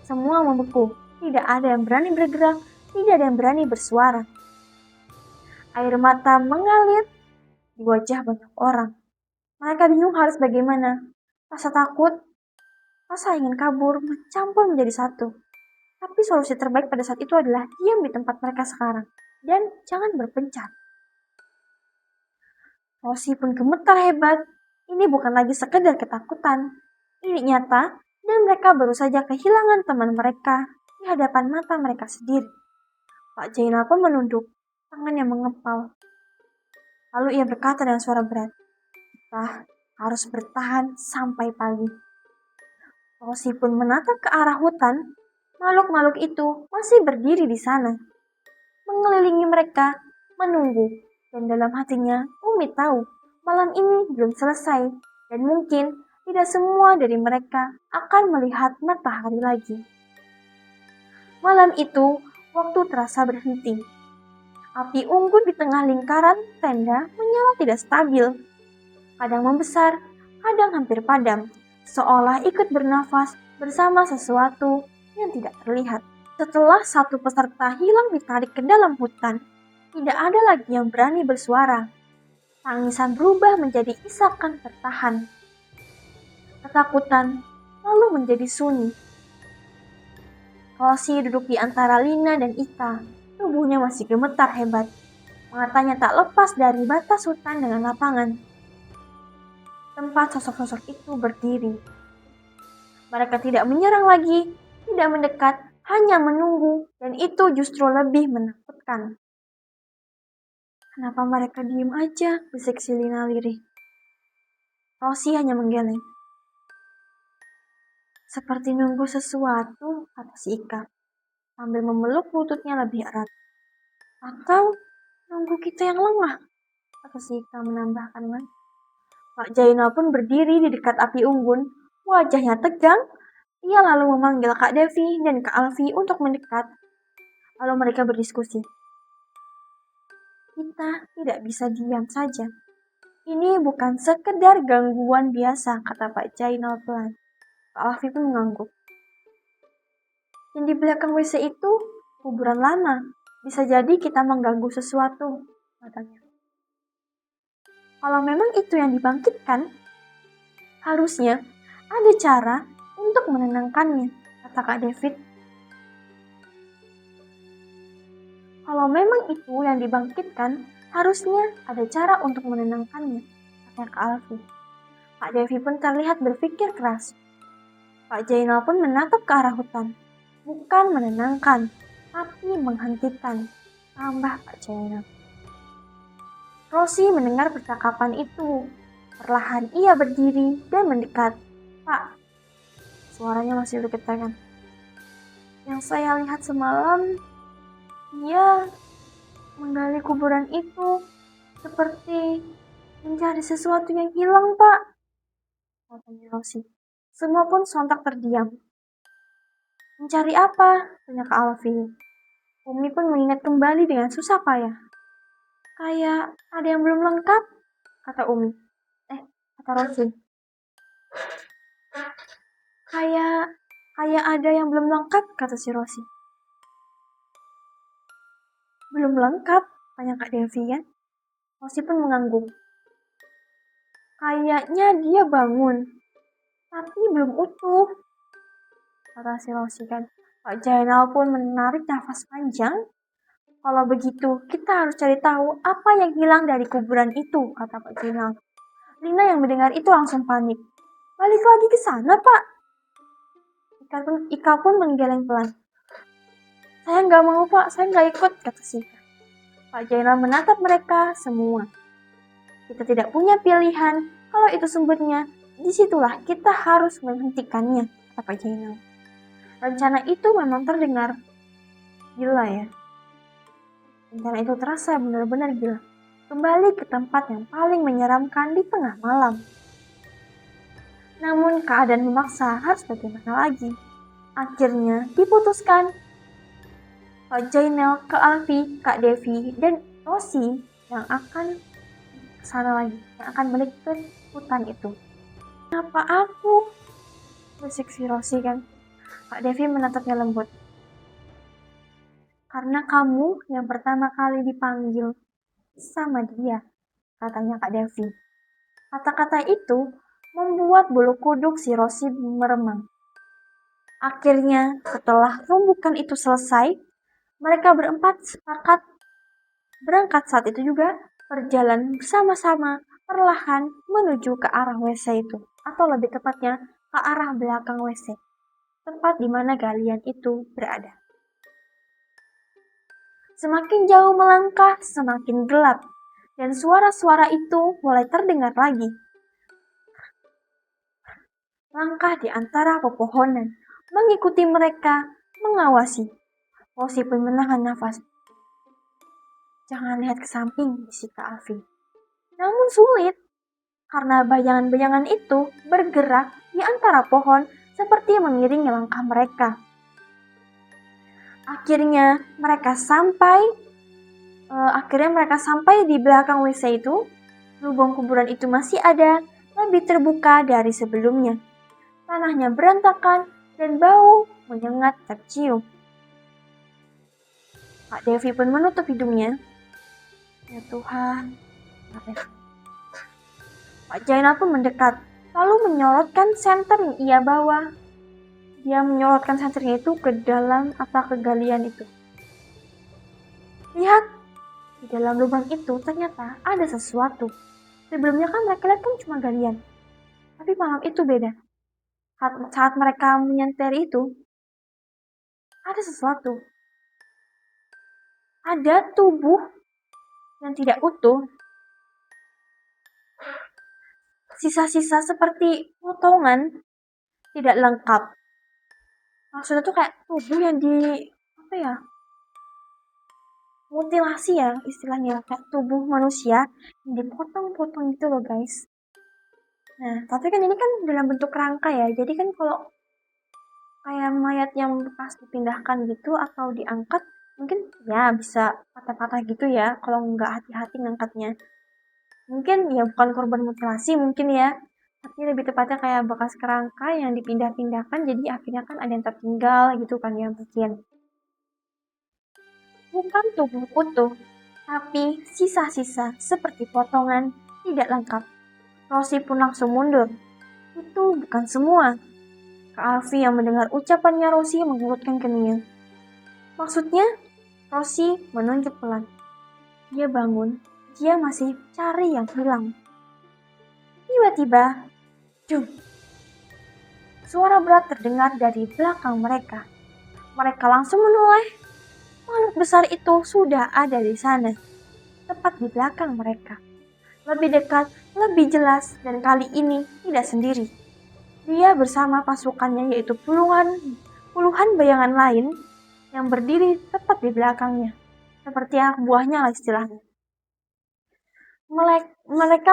Semua membeku. Tidak ada yang berani bergerak, tidak ada yang berani bersuara. Air mata mengalir di wajah banyak orang. Mereka bingung harus bagaimana. Rasa takut, rasa ingin kabur mencampur menjadi satu. Tapi solusi terbaik pada saat itu adalah diam di tempat mereka sekarang. Dan jangan berpencar. Rosie pun gemetar hebat. Ini bukan lagi sekedar ketakutan. Ini nyata dan mereka baru saja kehilangan teman mereka di hadapan mata mereka sendiri. Pak Jainal pun menunduk, tangannya mengepal. Lalu ia berkata dengan suara berat, "Kita harus bertahan sampai pagi." Rosie pun menatap ke arah hutan. Makhluk-makhluk itu masih berdiri di sana, mengelilingi mereka, menunggu. Dan dalam hatinya, Umi tahu malam ini belum selesai dan mungkin tidak semua dari mereka akan melihat matahari lagi. Malam itu, waktu terasa berhenti. Api unggun di tengah lingkaran tenda menyala tidak stabil. Kadang membesar, kadang hampir padam, seolah ikut bernafas bersama sesuatu yang tidak terlihat. Setelah satu peserta hilang ditarik ke dalam hutan, tidak ada lagi yang berani bersuara. Tangisan berubah menjadi isakan tertahan. Ketakutan lalu menjadi sunyi. Rosie duduk di antara Lina dan Ika. Tubuhnya masih gemetar hebat. Matanya tak lepas dari batas hutan dengan lapangan. Tempat sosok-sosok itu berdiri. Mereka tidak menyerang lagi, tidak mendekat, hanya menunggu, dan itu justru lebih menakutkan. "Kenapa mereka diem aja?" bisik si Lina lirih. Rosie hanya menggeleng. "Seperti nunggu sesuatu," kata si Ika, sambil memeluk lututnya lebih erat. "Atau nunggu kita yang lengah," kata si Ika menambahkan lagi. Pak Jainal pun berdiri di dekat api unggun, wajahnya tegang. Ia lalu memanggil Kak Devi dan Kak Alfi untuk mendekat. Lalu mereka berdiskusi. "Kita tidak bisa diam saja. Ini bukan sekedar gangguan biasa," kata Pak Jainal pelan. Kak Alfi pun mengangguk. "Yang di belakang WC itu kuburan lama. Bisa jadi kita mengganggu sesuatu," katanya. "Kalau memang itu yang dibangkitkan, harusnya ada cara untuk menenangkannya," kata Kak David. "Kalau memang itu yang dibangkitkan, harusnya ada cara untuk menenangkannya," kata Kak Alfi. Kak Devi pun terlihat berpikir keras. Pak Jainal pun menatap ke arah hutan. "Bukan menenangkan, tapi menghentikan," tambah Pak Jainal. Rosie mendengar percakapan itu. Perlahan ia berdiri dan mendekat. "Pak," suaranya masih bergetar. "Yang saya lihat semalam, dia menggali kuburan itu seperti mencari sesuatu yang hilang, Pak," katanya Rosie. Semua pun sontak terdiam. "Mencari apa?" tanya Kak Alfi. Umi pun mengingat kembali dengan susah payah. "Kayak ada yang belum lengkap," kata Umi. Kata Rosie. Kayak ada yang belum lengkap," kata si Rosie. Belum lengkap, tanya Kak Devi kan. Rosi pun mengangguk. Kayaknya dia bangun, tapi belum utuh, kata si Rosi kan. Pak Jainal pun menarik nafas panjang. Kalau begitu, kita harus cari tahu apa yang hilang dari kuburan itu, kata Pak Jainal. Lina yang mendengar itu langsung panik. Balik lagi ke sana, Pak. Ika pun menggeleng pelan. Saya nggak mau, Pak. Saya nggak ikut, kata Sika. Pak Jainal menatap mereka semua. Kita tidak punya pilihan. Kalau itu sumbernya, disitulah kita harus menghentikannya, kata Pak Jainal. Rencana itu memang terdengar gila ya. Rencana itu terasa benar-benar gila. Kembali ke tempat yang paling menyeramkan di tengah malam. Namun keadaan memaksa, harus bagaimana lagi. Akhirnya diputuskan Pak Jainal, Kak Alfi, Kak Devi, dan Rosi yang akan kesana lagi, yang akan balik ke hutan itu. Kenapa aku? Bisik si Rosi kan. Kak Devi menatapnya lembut. Karena kamu yang pertama kali dipanggil sama dia, katanya Kak Devi. Kata-kata itu membuat bulu kuduk si Rosi meremang. Akhirnya, setelah rumbukan itu selesai, mereka berempat sepakat berangkat saat itu juga berjalan bersama-sama perlahan menuju ke arah WC itu. Atau lebih tepatnya ke arah belakang WC. Tempat di mana galian itu berada. Semakin jauh melangkah, semakin gelap. Dan suara-suara itu mulai terdengar lagi. Langkah di antara pepohonan, mengikuti mereka, mengawasi. Rosi pun menahan nafas. Jangan lihat ke samping, bisik Kak Alfi. Namun sulit, karena bayangan-bayangan itu bergerak di antara pohon seperti mengiringi langkah mereka. Akhirnya mereka sampai di belakang WC itu. Lubang kuburan itu masih ada, lebih terbuka dari sebelumnya. Tanahnya berantakan dan bau menyengat tercium. Kak Devi pun menutup hidungnya. Ya Tuhan, Pak Jainal pun mendekat, lalu menyorotkan senter yang ia bawa. Dia menyorotkan senternya itu ke dalam galian itu. Lihat, di dalam lubang itu ternyata ada sesuatu. Sebelumnya kan mereka lihat kan cuma galian. Tapi malam itu beda. Saat mereka menyenteri itu, ada sesuatu. Ada tubuh yang tidak utuh. Sisa-sisa seperti potongan tidak lengkap. Maksudnya tuh kayak tubuh yang mutilasi ya istilahnya. Kayak tubuh manusia yang dipotong-potong gitu loh guys. Nah, tapi kan ini kan dalam bentuk kerangka ya. Jadi kan kalau kayak mayat yang bekas dipindahkan gitu atau diangkat, mungkin ya bisa patah-patah gitu ya kalau nggak hati-hati ngangkatnya. Mungkin ya bukan korban mutilasi mungkin ya, tapi lebih tepatnya kayak bekas kerangka yang dipindah-pindahkan jadi akhirnya kan ada yang tertinggal gitu kan ya mungkin. Bukan tubuh utuh, tapi sisa-sisa seperti potongan tidak lengkap. Rosi pun langsung mundur. Itu bukan semua. Kak Alfi yang mendengar ucapannya Rosi mengerutkan kening. Maksudnya, Rosi menunjuk pelan. Dia bangun, dia masih cari yang hilang. Tiba-tiba, jum. Suara berat terdengar dari belakang mereka. Mereka langsung menoleh. Makhluk besar itu sudah ada di sana, tepat di belakang mereka. Lebih dekat, lebih jelas, dan kali ini tidak sendiri. Dia bersama pasukannya yaitu puluhan bayangan lain yang berdiri tepat di belakangnya. Seperti anak buahnya lah istilahnya. Mereka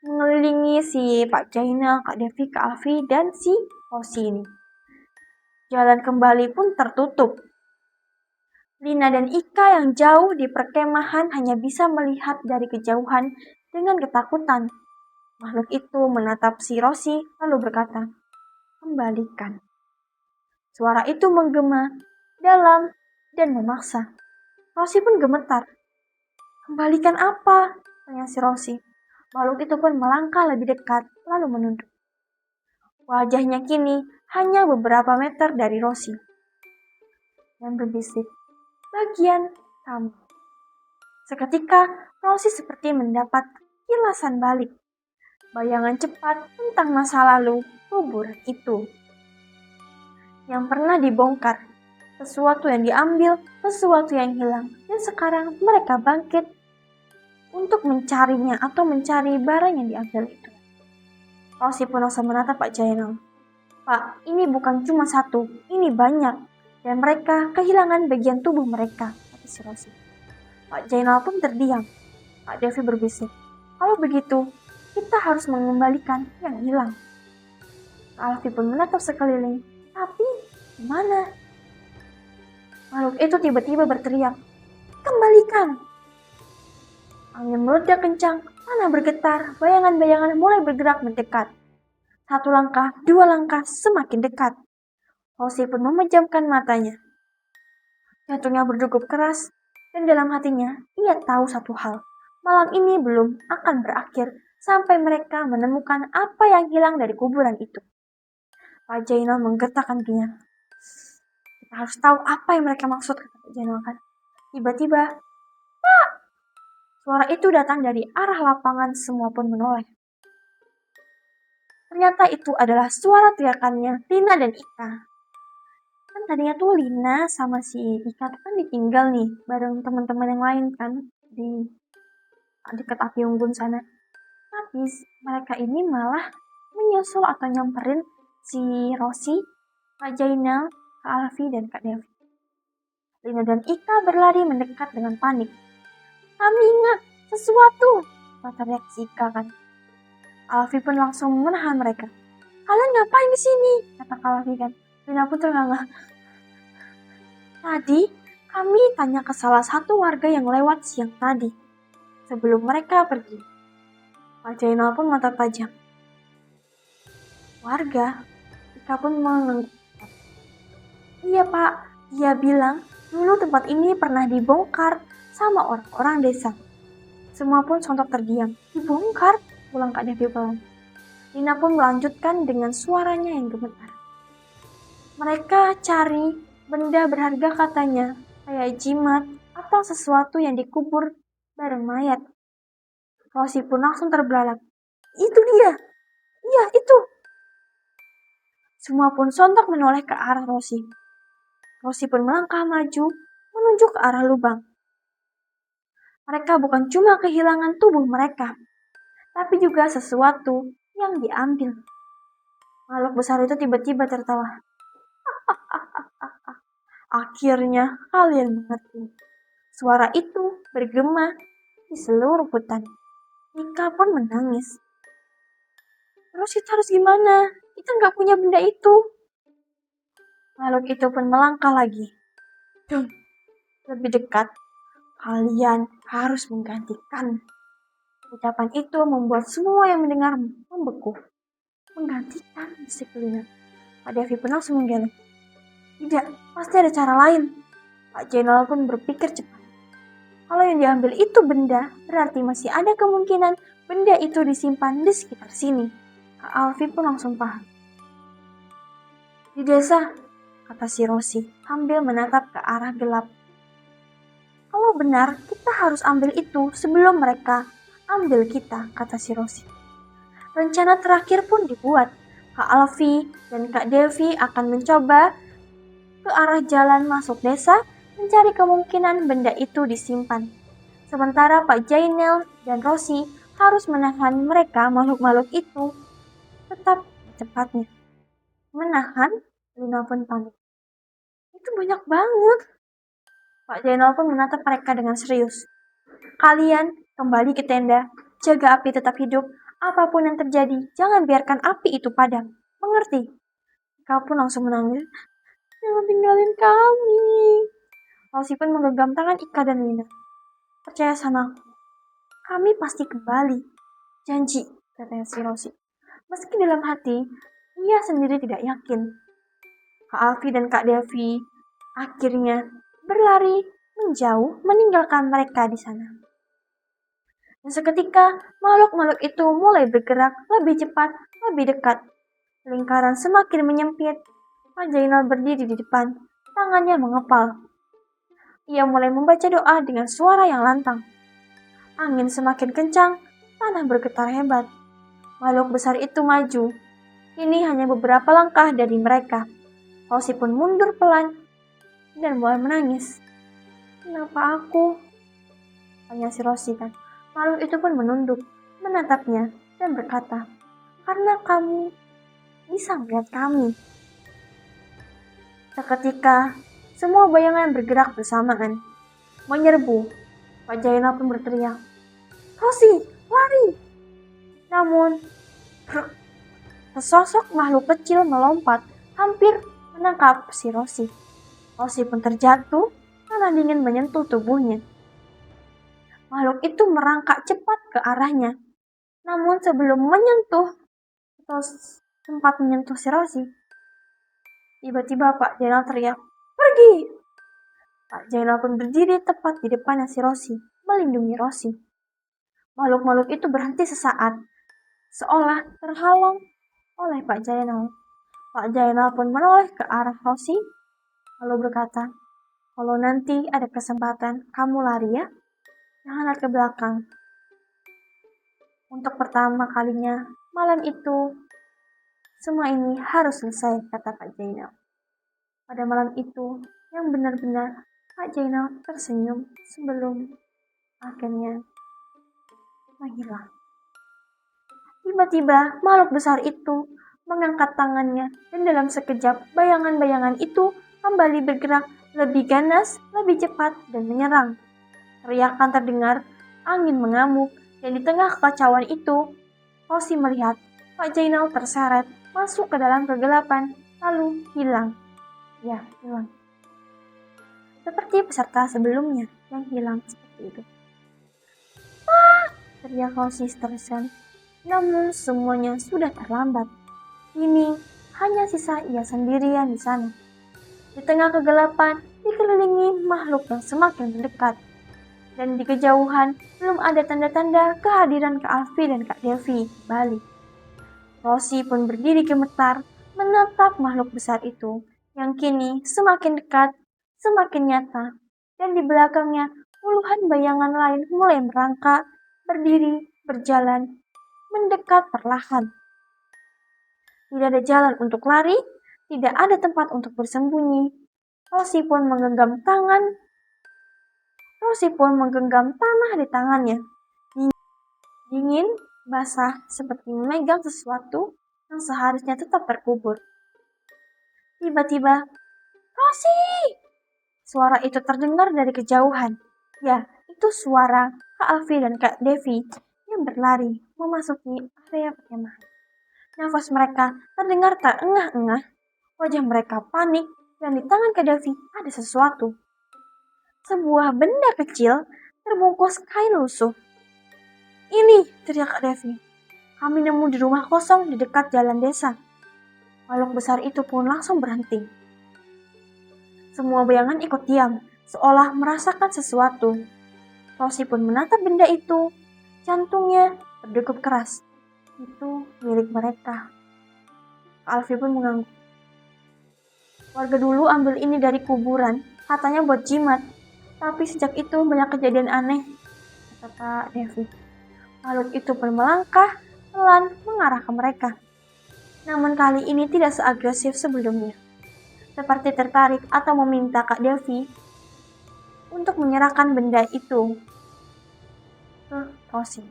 mengelilingi si Pak Jainal, Kak Devi, Kak Alfi, dan si Rosi ini. Jalan kembali pun tertutup. Lina dan Ika yang jauh di perkemahan hanya bisa melihat dari kejauhan dengan ketakutan. Makhluk itu menatap si Rosi lalu berkata, "Kembalikan." Suara itu menggema dalam dan memaksa. Rosie pun gemetar. Kembalikan apa? Tanya si Rosie. Makhluk itu pun melangkah lebih dekat, lalu menunduk. Wajahnya kini hanya beberapa meter dari Rosie. Dan berbisik, bagian kamu. Seketika, Rosie seperti mendapat kilasan balik. Bayangan cepat tentang masa lalu kubur itu. Yang pernah dibongkar, sesuatu yang diambil, sesuatu yang hilang. Dan sekarang mereka bangkit untuk mencarinya atau mencari barang yang diambil itu. Rosie pun langsung menatap Pak Jainal. Pak, ini bukan cuma satu, ini banyak. Dan mereka kehilangan bagian tubuh mereka, kata si Rosie. Pak Jainal pun terdiam. Kak Devi berbisik. Kalau begitu, kita harus mengembalikan yang hilang. Kak Alfi pun menatap sekeliling. Tapi, gimana? Makhluk itu tiba-tiba berteriak. Kembalikan! Angin meledak kencang, tanah bergetar, bayangan-bayangan mulai bergerak mendekat. Satu langkah, dua langkah, semakin dekat. Rosie pun memejamkan matanya. Jantungnya berdegup keras, dan dalam hatinya, ia tahu satu hal. Malam ini belum akan berakhir sampai mereka menemukan apa yang hilang dari kuburan itu. Pak Jainal menggertakkan kakinya. Kita harus tahu apa yang mereka maksud, kata Pak Jainal kan. Tiba-tiba, Pak! Suara itu datang dari arah lapangan, semua pun menoleh. Ternyata itu adalah suara teriakannya Lina dan Ika. Kan tadinya tuh Lina sama si Ika tuh kan ditinggal nih bareng teman-teman yang lain kan di dekat api unggun sana. Tapi mereka ini malah menyusul atau nyamperin si Rosie, Kak Jainal, Kak Alfi, dan Kak Devi. Lina dan Ika berlari mendekat dengan panik. Kami ingat sesuatu, teriak si Ika kan. Alfi pun langsung menahan mereka. Kalian ngapain di sini? Kata Kak Alfi kan. Lina pun ternganga. Tadi kami tanya ke salah satu warga yang lewat siang tadi. Sebelum mereka pergi. Pak Jainal pun mata tajam. Warga? Ika pun mengangguk. Iya Pak, dia bilang dulu tempat ini pernah dibongkar sama orang-orang desa. Semua pun sontak terdiam. Dibongkar? Pulang Kak Devi pelan. Lina pun melanjutkan dengan suaranya yang gemetar. Mereka cari benda berharga katanya, kayak jimat atau sesuatu yang dikubur bareng mayat. Rosie pun langsung terbelalak. Itu dia! Iya, itu! Semua pun sontak menoleh ke arah Rosie. Rosie pun melangkah maju menuju ke arah lubang. Mereka bukan cuma kehilangan tubuh mereka, tapi juga sesuatu yang diambil. Makhluk besar itu tiba-tiba tertawa. Akhirnya kalian mengerti. Suara itu bergema di seluruh hutan. Ika pun menangis. Terus kita harus gimana? Kita nggak punya benda itu. Makhluk itu pun melangkah lagi. Lebih dekat. Kalian harus menggantikan. Ucapan itu membuat semua yang mendengar membeku. Menggantikan bisik Lina. Pak Devi pun langsung menggeleng. Tidak, pasti ada cara lain. Pak Jainal pun berpikir cepat. Kalau yang diambil itu benda, berarti masih ada kemungkinan benda itu disimpan di sekitar sini. Kak Alfi pun langsung paham. Di desa, kata si Rosie sambil menatap ke arah gelap. Kalau benar, kita harus ambil itu sebelum mereka ambil kita, kata si Rosie. Rencana terakhir pun dibuat. Kak Alfi dan Kak Devi akan mencoba ke arah jalan masuk desa mencari kemungkinan benda itu disimpan. Sementara Pak Jainal dan Rosie harus menahan mereka makhluk-makhluk itu tetap cepatnya. Menahan, Lina pun panik. Itu banyak banget. Pak Jainal pun menatap mereka dengan serius. Kalian kembali ke tenda, jaga api tetap hidup. Apapun yang terjadi, jangan biarkan api itu padam. Mengerti? Kau pun langsung menangis. Jangan tinggalin kami. Rosie pun menggenggam tangan Ika dan Lina. Percaya sama aku. Kami pasti kembali. Janji, katanya si Rosie. Meski dalam hati, ia sendiri tidak yakin. Kak Alfi dan Kak Devi akhirnya berlari menjauh meninggalkan mereka di sana. Dan seketika makhluk-makhluk itu mulai bergerak lebih cepat, lebih dekat. Lingkaran semakin menyempit. Pak Jainal berdiri di depan, tangannya mengepal. Ia mulai membaca doa dengan suara yang lantang. Angin semakin kencang, tanah bergetar hebat. Makhluk besar itu maju. Ini hanya beberapa langkah dari mereka. Rosi pun mundur pelan dan mulai menangis. Kenapa aku? Tanya si Rosi kan. Makhluk itu pun menunduk, menatapnya dan berkata, karena kamu bisa melihat kami. Seketika, semua bayangan bergerak bersamaan, menyerbu. Pak Jainal pun berteriak, Rosi, lari! Namun, sesosok makhluk kecil melompat, hampir menangkap si Rosi. Rosi pun terjatuh, tanah dingin menyentuh tubuhnya. Makhluk itu merangkak cepat ke arahnya. Namun sebelum menyentuh, atau sempat menyentuh si Rosi, tiba-tiba Pak Jainal teriak, pergi! Pak Jainal pun berdiri tepat di depannya si Rosi, melindungi Rosi. Makhluk-makhluk itu berhenti sesaat, seolah terhalang oleh Pak Jainal. Pak Jainal pun menoleh ke arah Rosi, lalu berkata, kalau nanti ada kesempatan, kamu lari ya, jangan lihat ke belakang. Untuk pertama kalinya, malam itu, semua ini harus selesai, kata Pak Jainal. Pada malam itu, yang benar-benar Pak Jainal tersenyum sebelum akhirnya menghilang. Tiba-tiba makhluk besar itu mengangkat tangannya dan dalam sekejap bayangan-bayangan itu kembali bergerak lebih ganas, lebih cepat dan menyerang. Teriakan terdengar, angin mengamuk dan di tengah kekacauan itu, Rosi melihat Pak Jainal terseret masuk ke dalam kegelapan lalu hilang. Ya, hilang. Seperti peserta sebelumnya yang hilang seperti itu. Teriak Rosi histeris. Namun semuanya sudah terlambat. Kini hanya sisa ia sendirian di sana. Di tengah kegelapan, dikelilingi makhluk yang semakin mendekat. Dan di kejauhan belum ada tanda-tanda kehadiran Kak Alfi dan Kak Devi kembali. Rosi pun berdiri gemetar menatap makhluk besar itu yang kini semakin dekat, semakin nyata. Dan di belakangnya puluhan bayangan lain mulai merangkak, berdiri, berjalan, mendekat perlahan. Tidak ada jalan untuk lari, tidak ada tempat untuk bersembunyi. Rosi pun menggenggam tanah di tangannya. Dingin, basah, seperti memegang sesuatu yang seharusnya tetap terkubur. Tiba-tiba, Rosi! Suara itu terdengar dari kejauhan. Ya, itu suara Kak Alfi dan Kak Devi yang berlari memasuki area perkemahan. Nafas mereka terdengar tak engah-engah, wajah mereka panik, dan di tangan Kak Devi ada sesuatu. Sebuah benda kecil terbungkus kain lusuh. Ini, teriak Kak Devi. Kami nemu di rumah kosong di dekat jalan desa. Makhluk besar itu pun langsung berhenti. Semua bayangan ikut diam, seolah merasakan sesuatu. Rosi pun menatap benda itu. Jantungnya berdegup keras. Itu milik mereka. Alfi pun mengangguk. Warga dulu ambil ini dari kuburan, katanya buat jimat. Tapi sejak itu banyak kejadian aneh, kata Devi. Makhluk itu pun melangkah pelan mengarah ke mereka. Namun kali ini tidak seagresif sebelumnya. Seperti tertarik atau meminta Kak Devi untuk menyerahkan benda itu ke Rosi.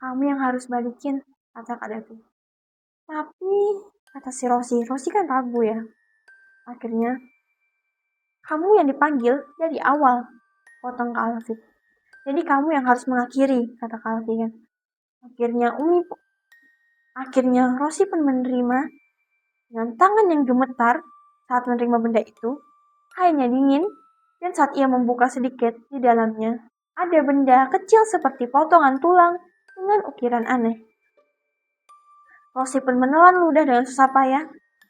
Kamu yang harus balikin, kata Kak Devi. Tapi, kata si Rosi kan ragu ya. Akhirnya, kamu yang dipanggil dari awal, potong Kak Alfi. Jadi kamu yang harus mengakhiri, kata Kak Alfi kan. Akhirnya Rosi pun menerima dengan tangan yang gemetar saat menerima benda itu. Kainnya dingin, dan saat ia membuka sedikit di dalamnya, ada benda kecil seperti potongan tulang dengan ukiran aneh. Rosi pun menelan ludah dengan susah payah,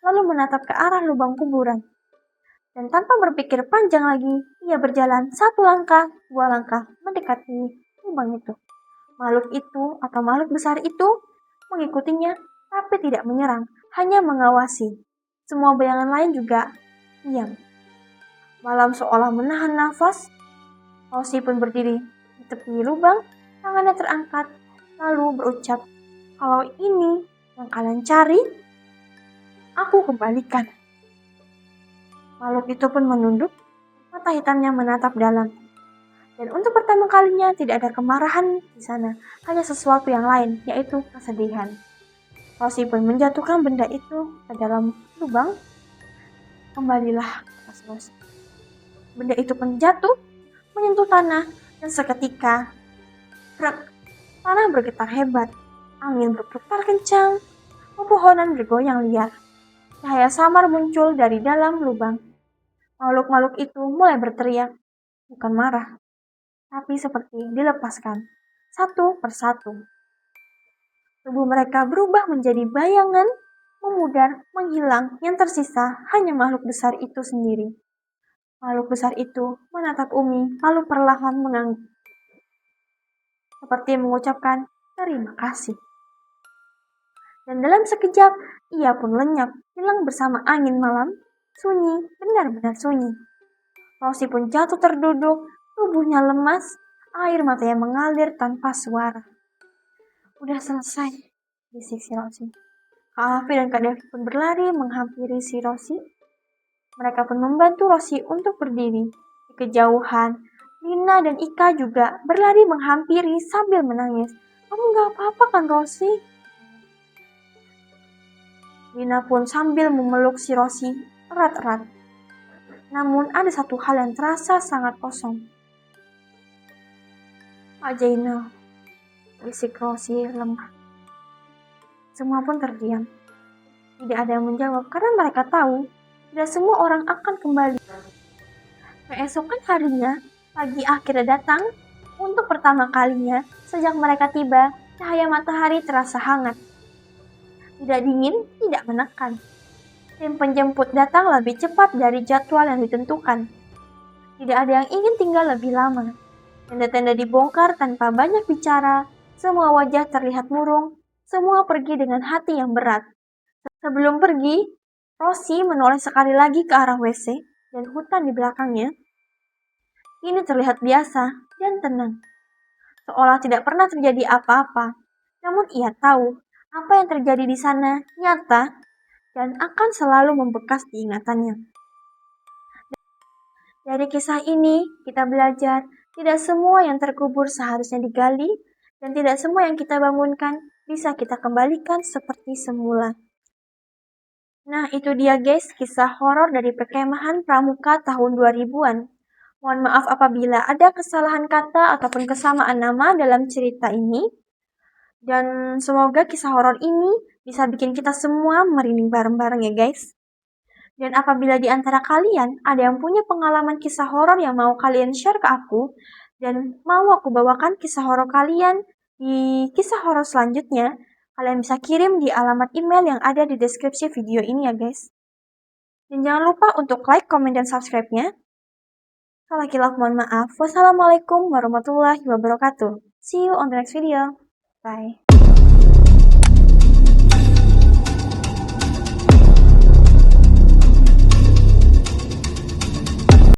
lalu menatap ke arah lubang kuburan. Dan tanpa berpikir panjang lagi, ia berjalan 1 langkah, 2 langkah mendekati lubang itu. Makhluk itu atau makhluk besar itu mengikutinya, tapi tidak menyerang, hanya mengawasi. Semua bayangan lain juga diam. Malam seolah menahan nafas. Rosie pun berdiri di tepi lubang, tangannya terangkat, lalu berucap, "Kalau ini yang kalian cari, aku kembalikan." Makhluk itu pun menunduk, mata hitamnya menatap dalam. Dan untuk pertama kalinya tidak ada kemarahan di sana, hanya sesuatu yang lain, yaitu kesedihan. Rosie pun menjatuhkan benda itu ke dalam lubang. "Kembalilah," kata Rosie. Benda itu pun jatuh, menyentuh tanah, dan seketika tanah bergetar hebat, angin berputar kencang, pepohonan bergoyang liar. Cahaya samar muncul dari dalam lubang. Makhluk-makhluk itu mulai berteriak, bukan marah, tapi seperti dilepaskan, satu persatu. Tubuh mereka berubah menjadi bayangan, memudar, menghilang, yang tersisa hanya makhluk besar itu sendiri. Makhluk besar itu menatap Umi, lalu perlahan mengangguk, seperti mengucapkan terima kasih. Dan dalam sekejap, ia pun lenyap, hilang bersama angin malam, sunyi, benar-benar sunyi. Rosie pun jatuh terduduk, tubuhnya lemas, air matanya mengalir tanpa suara. "Udah selesai," bisik si Rosie. Kak Afi dan Kak Devi pun berlari menghampiri si Rosie. Mereka pun membantu Rosie untuk berdiri. Di kejauhan, Lina dan Ika juga berlari menghampiri sambil menangis. "Kamu gak apa-apa kan, Rosie?" Lina pun sambil memeluk si Rosie erat-erat. Namun ada satu hal yang terasa sangat kosong. "Pak Jainal," bisik Rosie lemah. Semua pun terdiam. Tidak ada yang menjawab karena mereka tahu tidak semua orang akan kembali. Keesokan harinya, pagi akhirnya datang. Untuk pertama kalinya sejak mereka tiba, cahaya matahari terasa hangat. Tidak dingin, tidak menekan. Tim penjemput datang lebih cepat dari jadwal yang ditentukan. Tidak ada yang ingin tinggal lebih lama. Tenda-tenda dibongkar tanpa banyak bicara. Semua wajah terlihat murung. Semua pergi dengan hati yang berat. Sebelum pergi, Rosie menoleh sekali lagi ke arah WC dan hutan di belakangnya. Ini terlihat biasa dan tenang, seolah tidak pernah terjadi apa-apa. Namun ia tahu apa yang terjadi di sana nyata dan akan selalu membekas di ingatannya. Dari kisah ini, kita belajar tidak semua yang terkubur seharusnya digali, dan tidak semua yang kita bangunkan bisa kita kembalikan seperti semula. Nah, itu dia guys, kisah horor dari perkemahan Pramuka tahun 2000-an. Mohon maaf apabila ada kesalahan kata ataupun kesamaan nama dalam cerita ini. Dan semoga kisah horor ini bisa bikin kita semua merinding bareng-bareng ya guys. Dan apabila di antara kalian ada yang punya pengalaman kisah horor yang mau kalian share ke aku, dan mau aku bawakan kisah horor kalian di kisah horor selanjutnya, kalian bisa kirim di alamat email yang ada di deskripsi video ini ya guys. Dan jangan lupa untuk like, komen, dan subscribe-nya. Salah kilaf mohon maaf. Wassalamualaikum warahmatullahi wabarakatuh. See you on the next video. Bye.